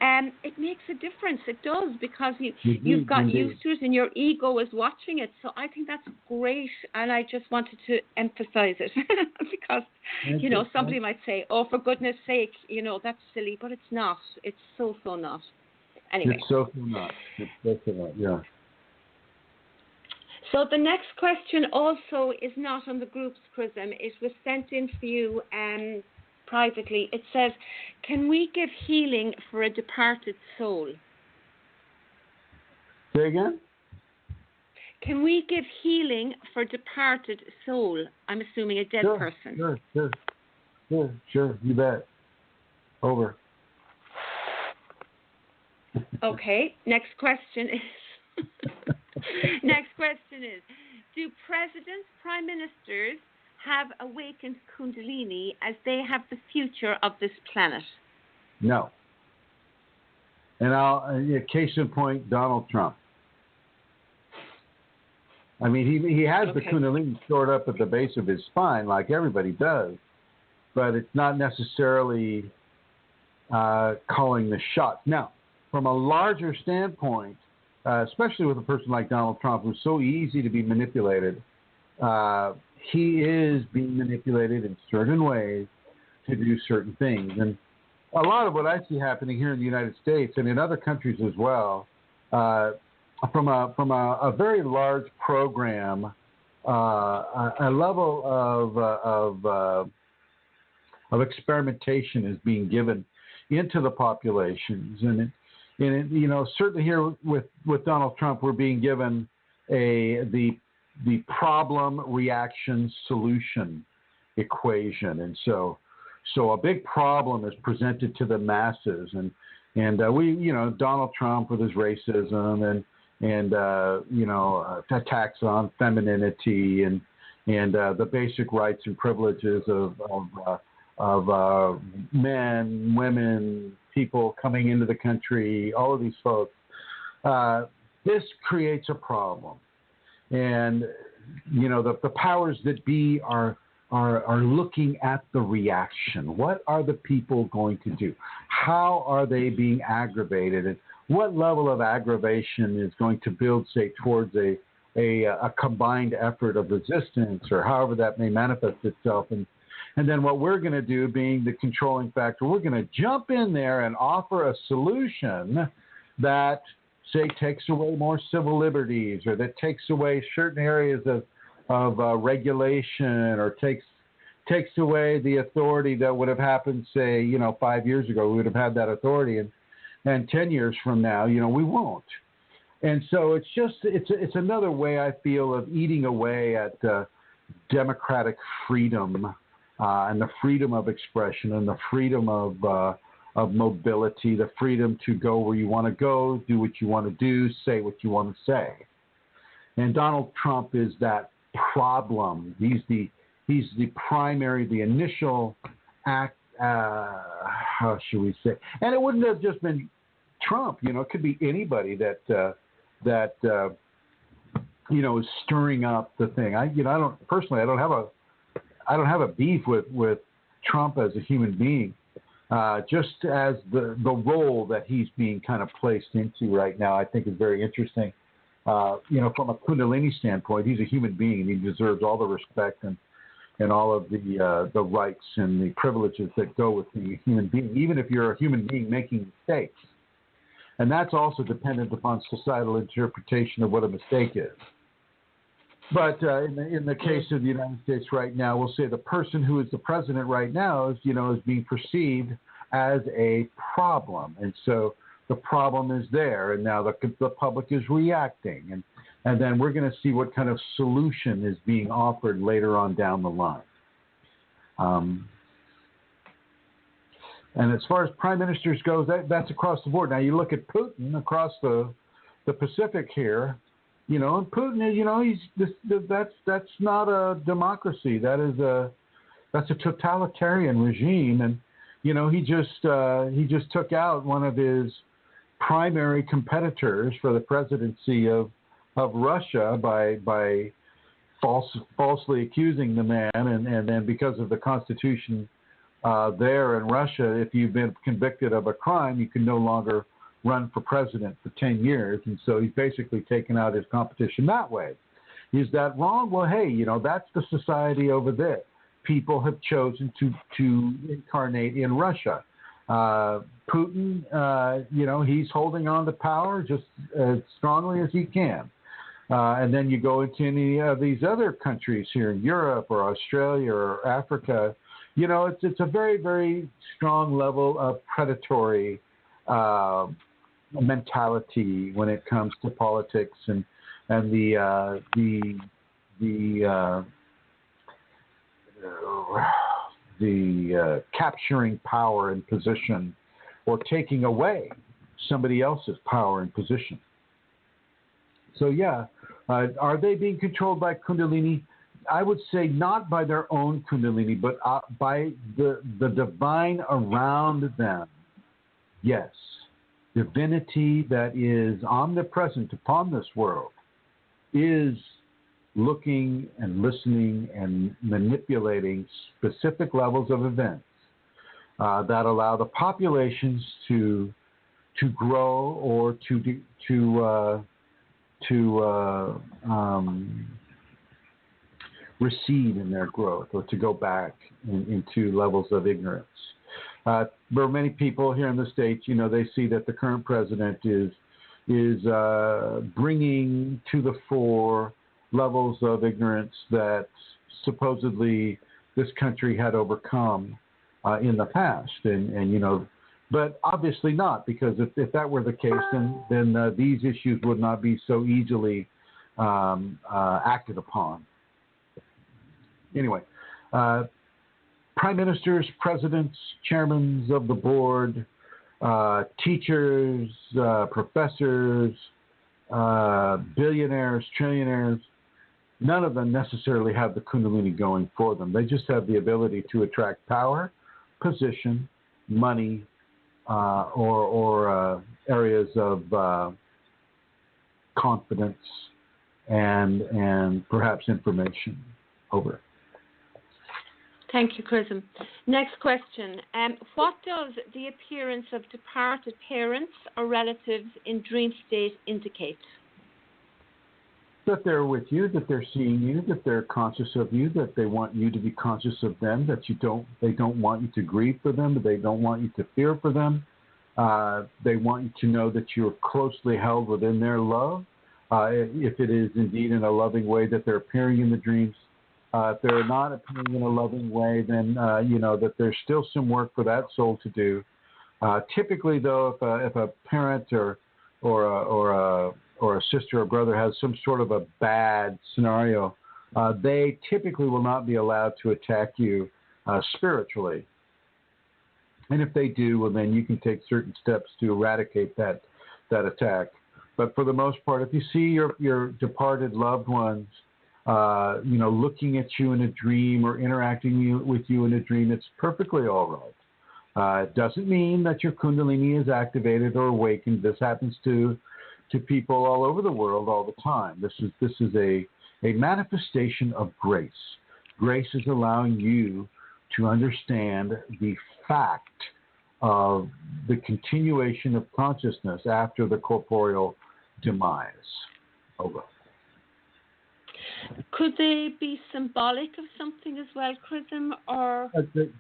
It makes a difference. It does, because you've got used to it and your ego is watching it. So I think that's great, and I just wanted to emphasize it because, somebody might say, oh, for goodness sake, that's silly, but it's not. It's so not. Anyway. It's so not. Yeah. So the next question also is not on the group's Chrism. It was sent in for you privately. It says, can we give healing for a departed soul? Say again? Can we give healing for departed soul? I'm assuming a dead person. Sure, you bet. Over. Okay, next question is... Next question is, do presidents, prime ministers have awakened Kundalini as they have the future of this planet? No. And case in point, Donald Trump. I mean, he has the Kundalini stored up at the base of his spine like everybody does. but it's not necessarily calling the shots. Now, from a larger standpoint, especially with a person like Donald Trump, who's so easy to be manipulated, he is being manipulated in certain ways to do certain things. And a lot of what I see happening here in the United States and in other countries as well, from a very large program, a level of experimentation is being given into the populations, and certainly here with Donald Trump, we're being given the problem reaction solution equation, and so a big problem is presented to the masses, and we Donald Trump with his racism and attacks on femininity and the basic rights and privileges of men, women, people coming into the country, all of these folks. This creates a problem, and the powers that be are looking at the reaction. What are the people going to do? How are they being aggravated? And what level of aggravation is going to build, say, towards a combined effort of resistance, or however that may manifest itself? And then what we're going to do, being the controlling factor, we're going to jump in there and offer a solution that, say, takes away more civil liberties, or that takes away certain areas of regulation, or takes away the authority that would have happened, say, 5 years ago. We would have had that authority, and 10 years from now, we won't. And so it's another way, I feel, of eating away at democratic freedom, and the freedom of expression, and the freedom of mobility, the freedom to go where you want to go, do what you want to do, say what you want to say. And Donald Trump is that problem. He's the primary, the initial act. How should we say? And it wouldn't have just been Trump. It could be anybody that is stirring up the thing. I don't have a beef with Trump as a human being, just as the role that he's being kind of placed into right now, I think is very interesting. From a Kundalini standpoint, he's a human being, and he deserves all the respect and all of the rights and the privileges that go with being a human being, even if you're a human being making mistakes. And that's also dependent upon societal interpretation of what a mistake is. But in the case of the United States right now, we'll say the person who is the president right now is being perceived as a problem, and so the problem is there, and now the public is reacting, and then we're going to see what kind of solution is being offered later on down the line. And as far as prime ministers goes, that's across the board. Now you look at Putin across the Pacific here. And Putin, that's not a democracy. That's a totalitarian regime, and he just took out one of his primary competitors for the presidency of Russia by falsely accusing the man, and then because of the Constitution there in Russia, if you've been convicted of a crime, you can no longer run for president for 10 years, and so he's basically taken out his competition that way. Is that wrong? Well, hey, that's the society over there. People have chosen to incarnate in Russia. Putin, he's holding on to power just as strongly as he can. And then you go into any of these other countries here in Europe or Australia or Africa, it's a very, very strong level of predatory mentality when it comes to politics and the capturing power and position, or taking away somebody else's power and position. So are they being controlled by Kundalini? I would say not by their own Kundalini, but by the divine around them. Yes. Divinity that is omnipresent upon this world is looking and listening and manipulating specific levels of events that allow the populations to grow or to recede in their growth or to go back into levels of ignorance. There are many people here in the States, they see that the current president is bringing to the fore levels of ignorance that supposedly this country had overcome in the past, but obviously not, because if that were the case, then these issues would not be so easily acted upon. Anyway, prime ministers, presidents, chairmen of the board, teachers, professors, billionaires, trillionaires, none of them necessarily have the Kundalini going for them. They just have the ability to attract power, position, money, or areas of confidence and perhaps information. Over. Thank you, Chrism. Next question. What does the appearance of departed parents or relatives in dream state indicate? That they're with you, that they're seeing you, that they're conscious of you, that they want you to be conscious of them, that they don't want you to grieve for them, that they don't want you to fear for them. They want you to know that you're closely held within their love. If it is indeed in a loving way that they're appearing in the dreams. If they're not appearing in a loving way, then that there's still some work for that soul to do. Typically, though, if a parent or a sister or brother has some sort of a bad scenario, they typically will not be allowed to attack you spiritually. And if they do, well, then you can take certain steps to eradicate that attack. But for the most part, if you see your departed loved ones, looking at you in a dream or interacting with you in a dream, it's perfectly all right. It doesn't mean that your Kundalini is activated or awakened. This happens to people all over the world all the time. This is a manifestation of grace. Grace is allowing you to understand the fact of the continuation of consciousness after the corporeal demise. Over. Could they be symbolic of something as well, Chrism, or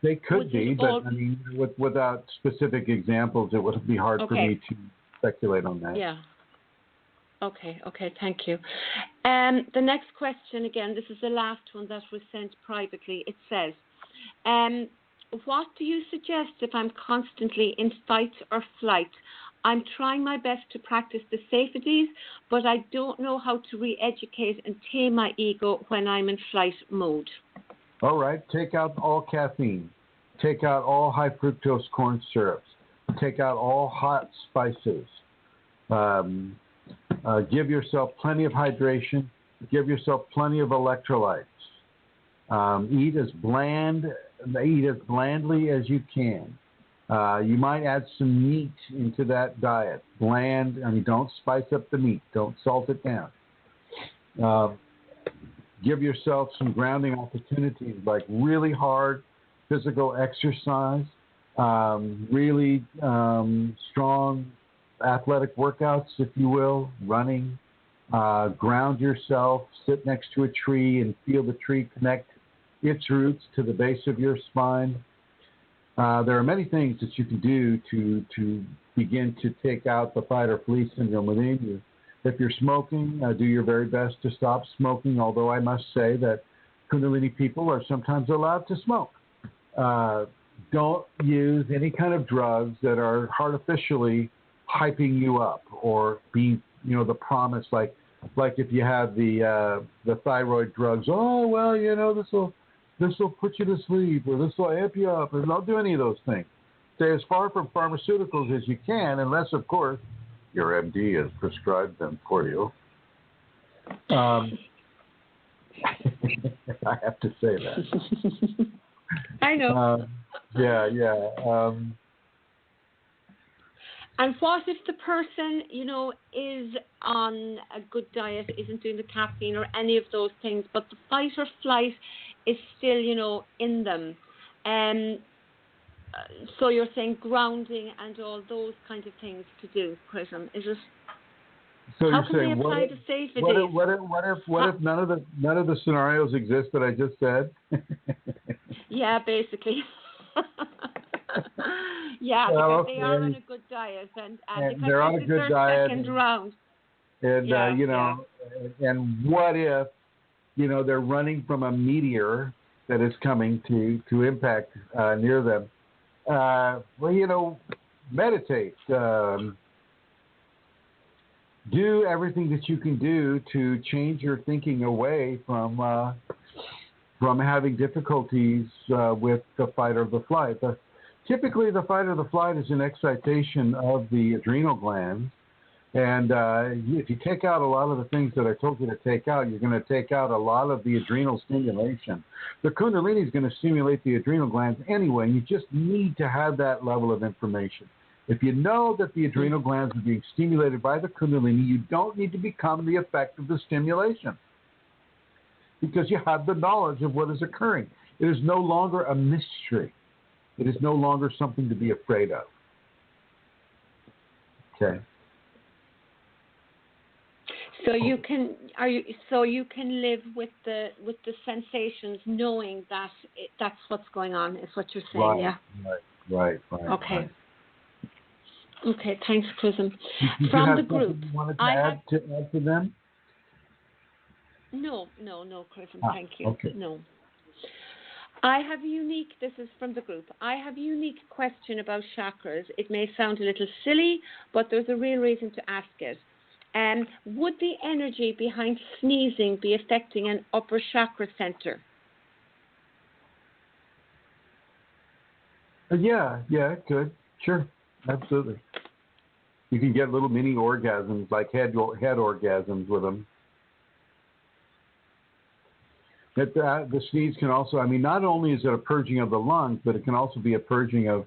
they could be, but I mean, without specific examples, it would be hard for me to speculate on that. Yeah. Okay, thank you. The next question, again, this is the last one that was sent privately. It says, what do you suggest if I'm constantly in fight or flight? I'm trying my best to practice the safeties, but I don't know how to re-educate and tame my ego when I'm in flight mode. All right. Take out all caffeine. Take out all high fructose corn syrups. Take out all hot spices. Give yourself plenty of hydration. Give yourself plenty of electrolytes. Eat as blandly as you can. You might add some meat into that diet. Bland, don't spice up the meat. Don't salt it down. Give yourself some grounding opportunities like really hard physical exercise, really strong athletic workouts, if you will, running. Ground yourself, sit next to a tree and feel the tree connect its roots to the base of your spine. There are many things that you can do to begin to take out the fight or flee syndrome within you. If you're smoking, do your very best to stop smoking, although I must say that Kundalini people are sometimes allowed to smoke. Don't use any kind of drugs that are artificially hyping you up or be, the promise, like if you have the thyroid drugs, this will put you to sleep, or this will amp you up, and don't do any of those things. Stay as far from pharmaceuticals as you can, unless, of course, your MD has prescribed them for you. I have to say that. I know. Yeah. And what if the person, is on a good diet, isn't doing the caffeine or any of those things, but the fight or flight is still, in them? So you're saying grounding and all those kind of things to do, Chrism, is it? So How you're can saying they apply to safeties? What if none of the scenarios exist that I just said? Yeah, basically. Yeah, well, because they are on a good diet and they're on a good diet. Second round. And and what if they're running from a meteor that is coming to impact near them? Meditate. Do everything that you can do to change your thinking away from having difficulties with the fight or the flight. Typically, the fight or the flight is an excitation of the adrenal glands. And if you take out a lot of the things that I told you to take out, you're going to take out a lot of the adrenal stimulation. The Kundalini is going to stimulate the adrenal glands anyway, and you just need to have that level of information. If you know that the adrenal glands are being stimulated by the Kundalini, you don't need to become the effect of the stimulation because you have the knowledge of what is occurring. It is no longer a mystery. It is no longer something to be afraid of. Okay. So you can live with the sensations, knowing that that's what's going on. Is what you're saying, right, yeah? Right. Okay. Right. Okay. Thanks, Chrism. Did From you have the group, you wanted to add to them? No, Chrism. Thank you. Okay. No. This is from the group. I have a unique question about chakras. It may sound a little silly, but there's a real reason to ask it. Would the energy behind sneezing be affecting an upper chakra center? Yeah, it could. Sure, absolutely. You can get little mini orgasms, like head orgasms with them. The sneeze can also, not only is it a purging of the lungs, but it can also be a purging of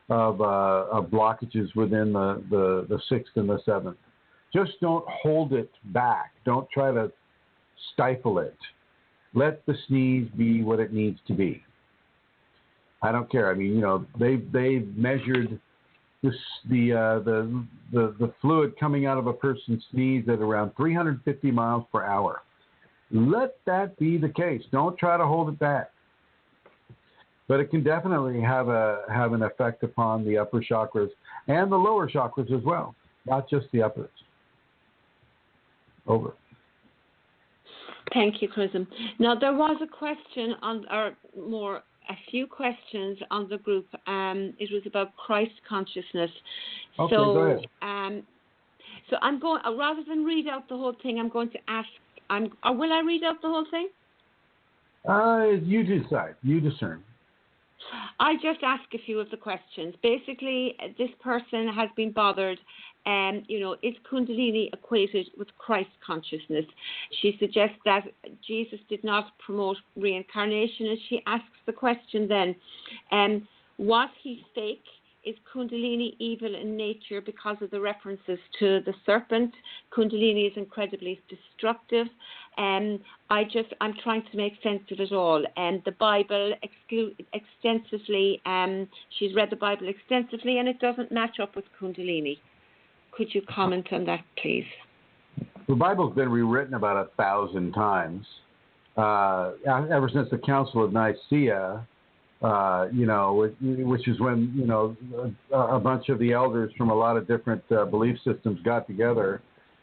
blockages within the sixth and the seventh. Just don't hold it back. Don't try to stifle it. Let the sneeze be what it needs to be. I don't care. They've measured the fluid coming out of a person's sneeze at around 350 miles per hour. Let that be the case. Don't try to hold it back. But it can definitely have an effect upon the upper chakras and the lower chakras as well, not just the uppers. Over. Thank you, Chrism. Now, there was a question a few questions on the group. It was about Christ consciousness. Okay, go ahead. So I'm going, rather than read out the whole thing, I'm going to ask, will I read out the whole thing? You decide. You discern. I just ask a few of the questions. Basically, this person has been bothered, is Kundalini equated with Christ consciousness? She suggests that Jesus did not promote reincarnation, and she asks the question then, was he fake? Is Kundalini evil in nature because of the references to the serpent? Kundalini is incredibly destructive. I'm trying to make sense of it all. The Bible extensively, she's read the Bible extensively, and it doesn't match up with Kundalini. Could you comment on that, please? The Bible's been rewritten about 1,000 times. Ever since the Council of Nicaea, which is when, a bunch of the elders from a lot of different belief systems got together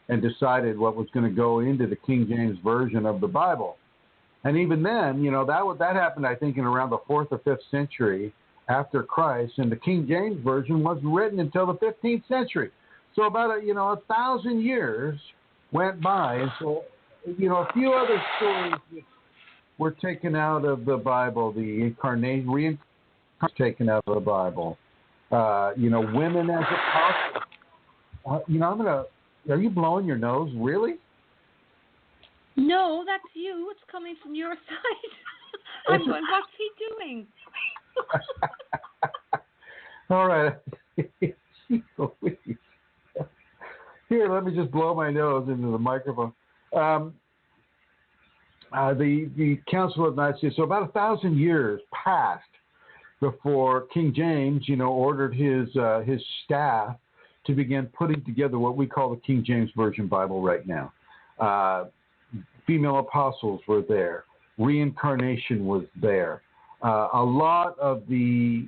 and decided what was going to go into the King James Version of the Bible. And even then, that happened, I think, in around the 4th or 5th century after Christ, and the King James Version wasn't written until the 15th century. So about 1,000 years went by, and so a few other stories were taken out of the Bible. The reincarnation taken out of the Bible. Women as apostles. Are you blowing your nose? Really? No, that's you. It's coming from your side. I'm going, what's he doing? All right. let me just blow my nose into the microphone. The Council of Nicaea. So about 1,000 years passed before King James, ordered his staff to begin putting together what we call the King James Version Bible right now. Female apostles were there. Reincarnation was there. A lot of the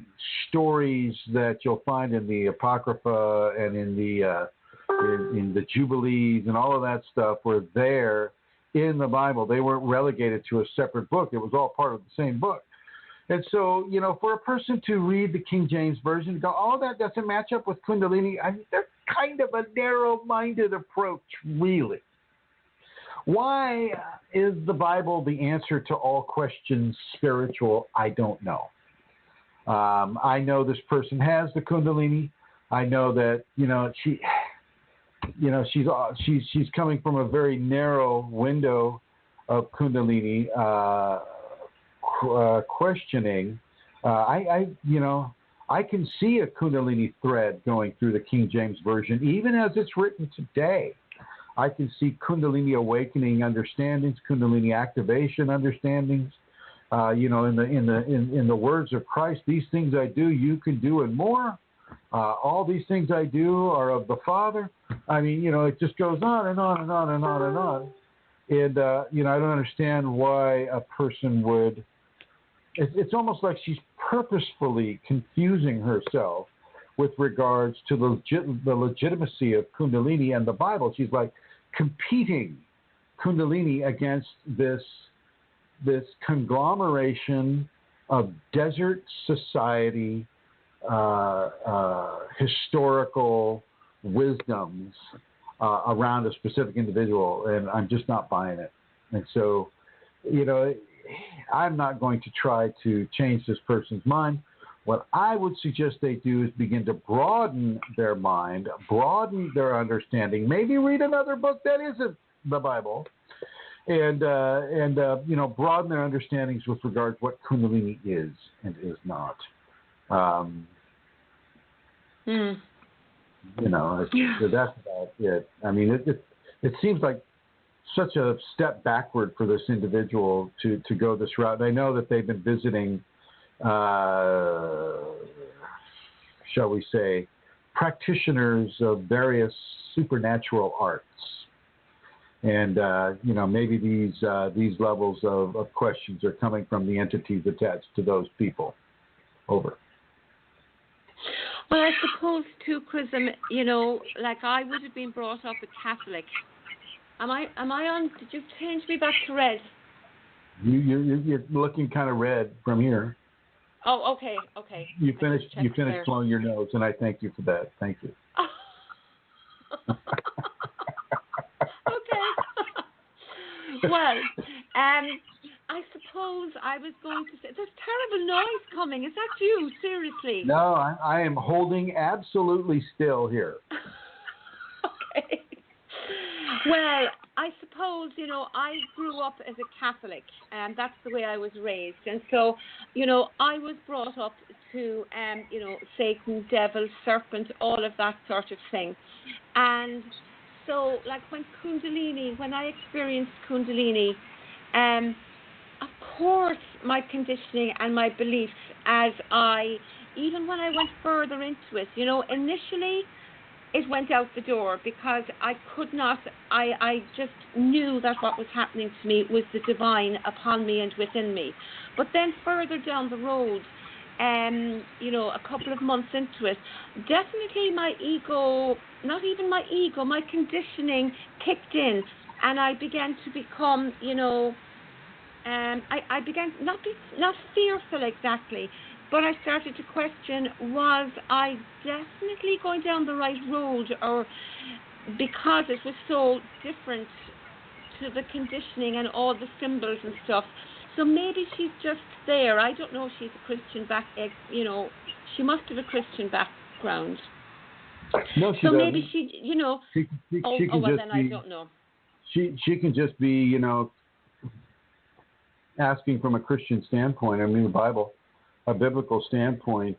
stories that you'll find in the Apocrypha and in the Jubilees and all of that stuff were there in the Bible. They weren't relegated to a separate book. It was all part of the same book. And so, for a person to read the King James Version and go, oh, that doesn't match up with Kundalini, they're kind of a narrow-minded approach, really. Why is the Bible the answer to all questions spiritual? I don't know. I know this person has the Kundalini. I know that she's coming from a very narrow window of Kundalini questioning. I can see a Kundalini thread going through the King James Version, even as it's written today. I can see Kundalini awakening understandings, Kundalini activation understandings. In the words of Christ, these things I do, you can do and more. All these things I do are of the Father. It just goes on and on and on and on and on. And I don't understand why a person would. It's almost like she's purposefully confusing herself with regards to the legitimacy of Kundalini and the Bible. She's like competing Kundalini against this conglomeration of desert society, historical wisdoms around a specific individual, and I'm just not buying it. And so, I'm not going to try to change this person's mind. What I would suggest they do is begin to broaden their mind, broaden their understanding, maybe read another book that isn't the Bible, and broaden their understandings with regard to what Kundalini is and is not. That's about it. It seems like such a step backward for this individual to go this route. And I know that they've been visiting, shall we say, practitioners of various supernatural arts. And, maybe these levels of questions are coming from the entities attached to those people. Over. Well, I suppose too, Chrism, like I would have been brought up a Catholic. Am I on? Did you change me back to red? You're looking kind of red from here. Oh, okay. You finished blowing your nose, and I thank you for that. Thank you. Okay. Well, I suppose I was going to say, there's terrible noise coming. Is that you? Seriously? No, I am holding absolutely still here. Okay. Well, I suppose, I grew up as a Catholic, and that's the way I was raised. And so, I was brought up to, Satan, devil, serpent, all of that sort of thing. And so, like when I experienced Kundalini, of course, my conditioning and my beliefs even when I went further into it, initially, it went out the door because I could not, I just knew that what was happening to me was the divine upon me and within me. But then further down the road, a couple of months into it, definitely my ego, not even my ego, my conditioning kicked in, and I began to become, I began not fearful exactly, but I started to question, was I definitely going down the right road, or because it was so different to the conditioning and all the symbols and stuff. So maybe she's just there. I don't know if she's a Christian she must have a Christian background. No, she so doesn't. Maybe she I don't know. She can just be, asking from a Christian standpoint. The Bible. A biblical standpoint,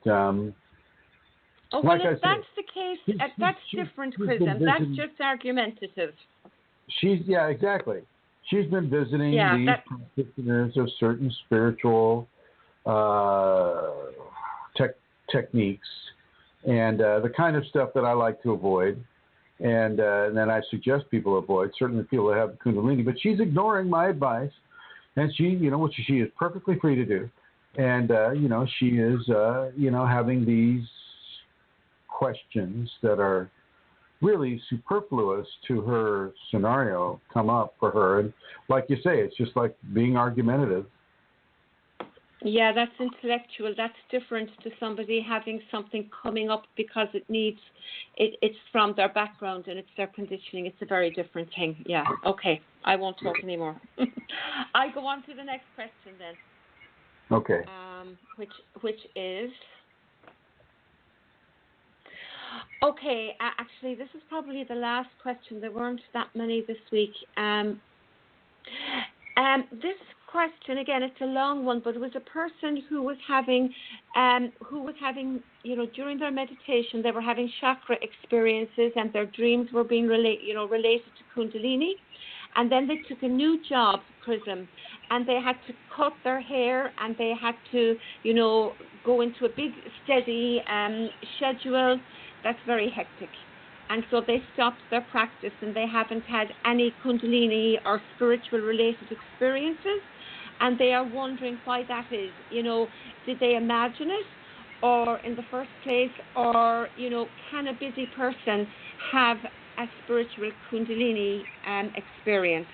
Oh, well, like if I that's said, the case, she's- that's she's- different, she's been Chrism. That's visiting- just argumentative. Yeah, exactly. She's been visiting Yeah, these practitioners of certain spiritual techniques and the kind of stuff that I like to avoid. And then I suggest people avoid, certainly people that have Kundalini. But she's ignoring my advice, and she, which she is perfectly free to do. And, she is, having these questions that are really superfluous to her scenario come up for her. And like you say, it's just like being argumentative. Yeah, that's intellectual. That's different to somebody having something coming up because it's from their background and it's their conditioning. It's a very different thing. Yeah, okay. I won't talk anymore. I go on to the next question then. Okay. Which is... Okay, actually, this is probably the last question. There weren't that many this week. This question, again, it's a long one, but it was a person who was having, during their meditation, they were having chakra experiences, and their dreams were being related to Kundalini. And then they took a new job, Chrism, and they had to cut their hair, and they had to, go into a big, steady schedule. That's very hectic. And so they stopped their practice, and they haven't had any Kundalini or spiritual related experiences. And they are wondering why that is. Did they imagine it, or in the first place, or, can a busy person have a spiritual Kundalini experience?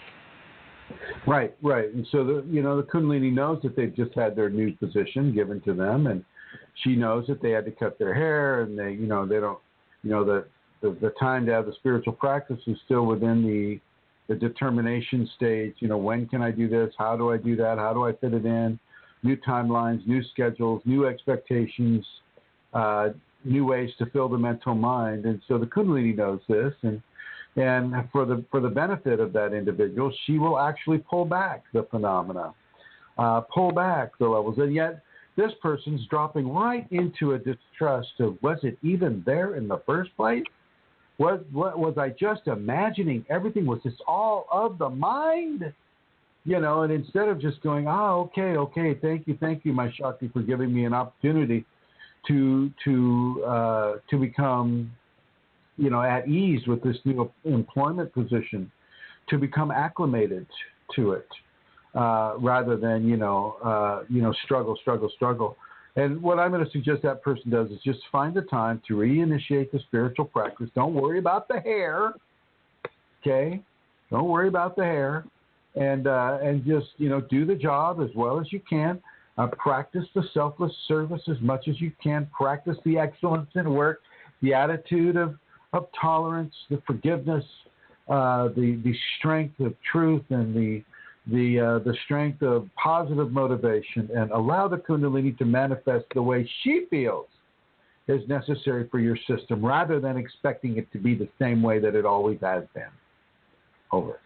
Right. And so the Kundalini knows that they've just had their new position given to them, and she knows that they had to cut their hair, and they don't, the time to have the spiritual practice is still within the determination stage. When can I do this? How do I do that? How do I fit it in? New timelines, new schedules, new expectations, new ways to fill the mental mind. And so the Kundalini knows this, and for the benefit of that individual, she will actually pull back the phenomena, pull back the levels. And yet this person's dropping right into a distrust of, was it even there in the first place? Was I just imagining everything? Was this all of the mind? And instead of just going, okay, thank you, my Shakti, for giving me an opportunity to become, at ease with this new employment position, to become acclimated to it, rather than, struggle. And what I'm going to suggest that person does is just find the time to reinitiate the spiritual practice. Don't worry about the hair, okay? Don't worry about the hair, and just do the job as well as you can. Practice the selfless service as much as you can. Practice the excellence in work, the attitude of tolerance, the forgiveness, the strength of truth, and the strength of positive motivation, and allow the Kundalini to manifest the way she feels is necessary for your system, rather than expecting it to be the same way that it always has been. Over.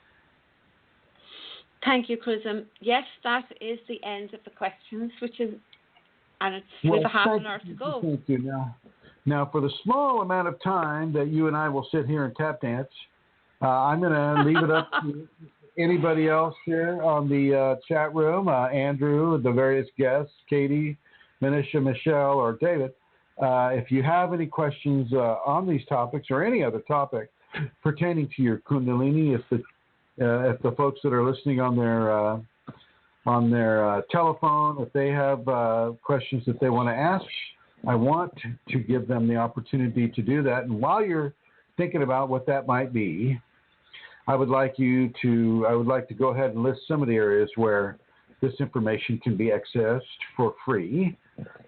Thank you, Chrism. Yes, that is the end of the questions, and we have a half an hour to go. Thank you. Now, for the small amount of time that you and I will sit here and tap dance, I'm going to leave it up to anybody else here on the chat room, Andrew, the various guests, Katie, Manisha, Michelle, or David. If you have any questions on these topics or any other topic pertaining to your Kundalini, if the folks that are listening on their telephone, if they have questions that they want to ask, I want to give them the opportunity to do that. And while you're thinking about what that might be, I would like to go ahead and list some of the areas where this information can be accessed for free,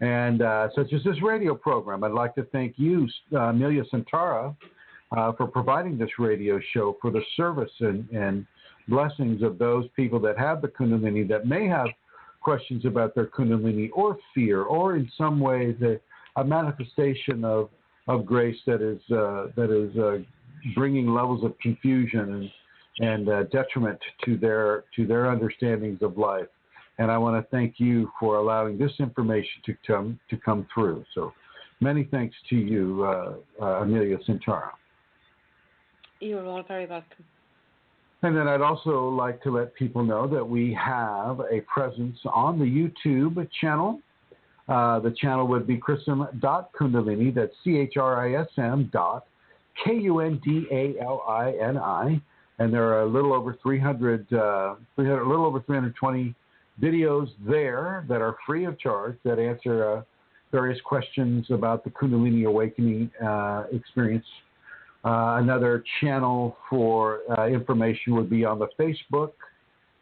and such as this radio program. I'd like to thank you, Amelia Santara, for providing this radio show for the service and blessings of those people that have the Kundalini, that may have questions about their Kundalini, or fear, or in some way a manifestation of grace that is bringing levels of confusion and detriment to their understandings of life. And I want to thank you for allowing this information to come through. So Many thanks to you, Amelia Centauro. You're all very welcome. And then I'd also like to let people know that we have a presence on the YouTube channel. The channel would be chrism.kundalini, that's CHRISM.KUNDALINI, and there are a little over 320 videos there that are free of charge that answer various questions about the Kundalini awakening experience. Another channel for information would be on the Facebook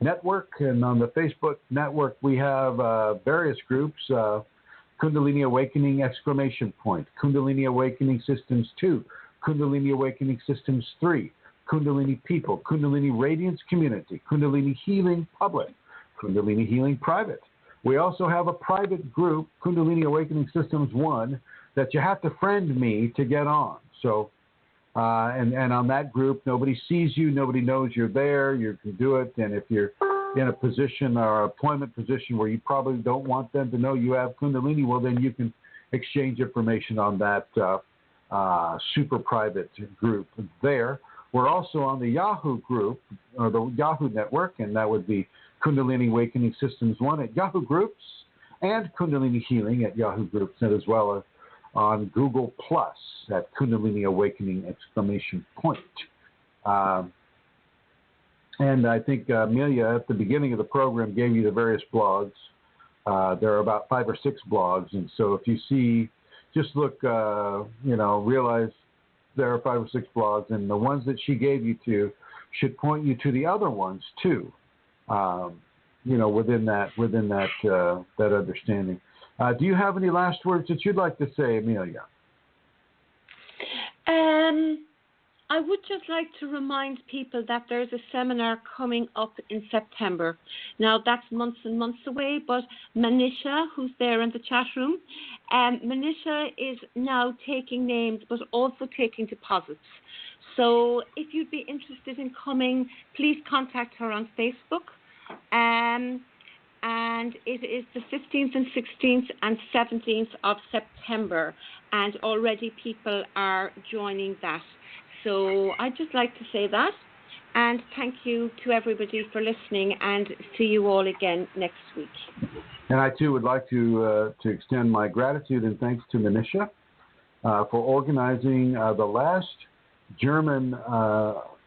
network, and on the Facebook network we have various groups. Kundalini Awakening ! Kundalini Awakening Systems 2, Kundalini Awakening Systems 3, Kundalini People, Kundalini Radiance Community, Kundalini Healing Public, Kundalini Healing Private. We also have a private group, Kundalini Awakening Systems 1, that you have to friend me to get on. So, and on that group, nobody sees you, nobody knows you're there, you can do it, and if you're in a position or employment position where you probably don't want them to know you have Kundalini, well, then you can exchange information on that super private group there. We're also on the Yahoo group, or the Yahoo network, and that would be Kundalini Awakening Systems 1 at Yahoo Groups, and Kundalini Healing at Yahoo Groups, and as well as on Google Plus at Kundalini Awakening ! And I think Amelia, at the beginning of the program, gave you the various blogs. There are about 5 or 6 blogs, and so if you see, just look, realize there are 5 or 6 blogs, and the ones that she gave you to should point you to the other ones too. Within that understanding. Do you have any last words that you'd like to say, Amelia? I would just like to remind people that there's a seminar coming up in September. Now, that's months and months away, but Manisha, who's there in the chat room, Manisha is now taking names, but also taking deposits. So if you'd be interested in coming, please contact her on Facebook. And it is the 15th and 16th and 17th of September, and already people are joining that. So I'd just like to say that, and thank you to everybody for listening, and see you all again next week. And I too would like to extend my gratitude and thanks to Manisha for organizing the last German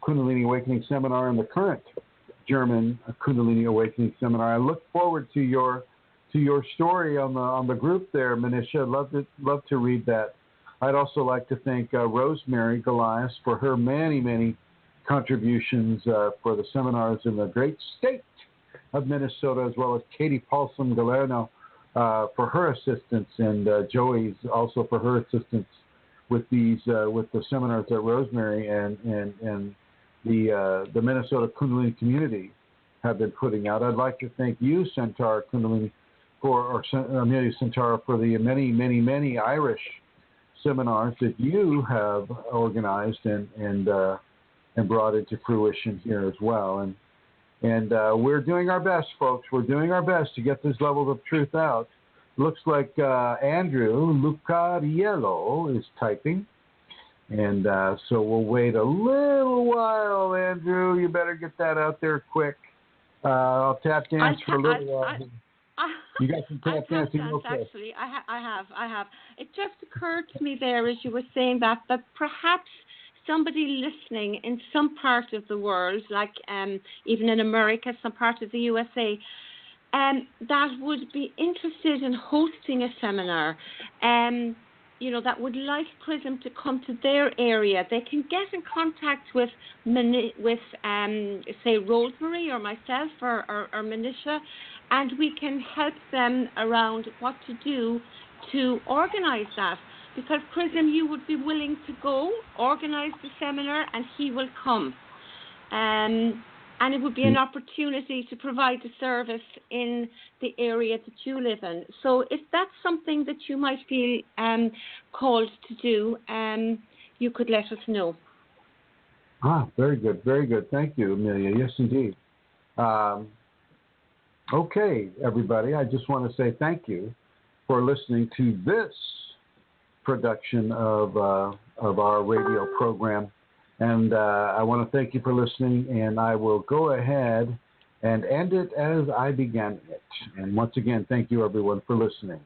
Kundalini Awakening seminar and the current German Kundalini Awakening seminar. I look forward to your story on the group there, Manisha. I'd love to read that. I'd also like to thank Rosemary Goliath for her many contributions for the seminars in the great state of Minnesota, as well as Katie Paulson Galerno for her assistance, and Joey's also for her assistance with these with the seminars that Rosemary and the Minnesota Kundalini community have been putting out. I'd like to thank you, Centaur Kundalini, Amelia Centauro, for the many Irish seminars that you have organized and brought into fruition here as well. And we're doing our best, folks. We're doing our best to get this level of truth out. Looks like Andrew Lucariello is typing. And so we'll wait a little while, Andrew. You better get that out there quick. I'll tap dance for a little while. You got some tap dancing? Okay. Actually, I have. It just occurred to me there as you were saying that perhaps somebody listening in some part of the world, like even in America, some part of the USA, that would be interested in hosting a seminar, that would like Chrism to come to their area, they can get in contact with say, Rosemary or myself or Manisha, and we can help them around what to do to organize that. Because Chrism, you would be willing to go, organize the seminar, and he will come. And it would be an opportunity to provide the service in the area that you live in. So if that's something that you might feel called to do, you could let us know. Very good, very good. Thank you, Amelia. Yes, indeed. Okay, everybody, I just want to say thank you for listening to this production of our radio program. And I want to thank you for listening, and I will go ahead and end it as I began it. And once again, thank you, everyone, for listening.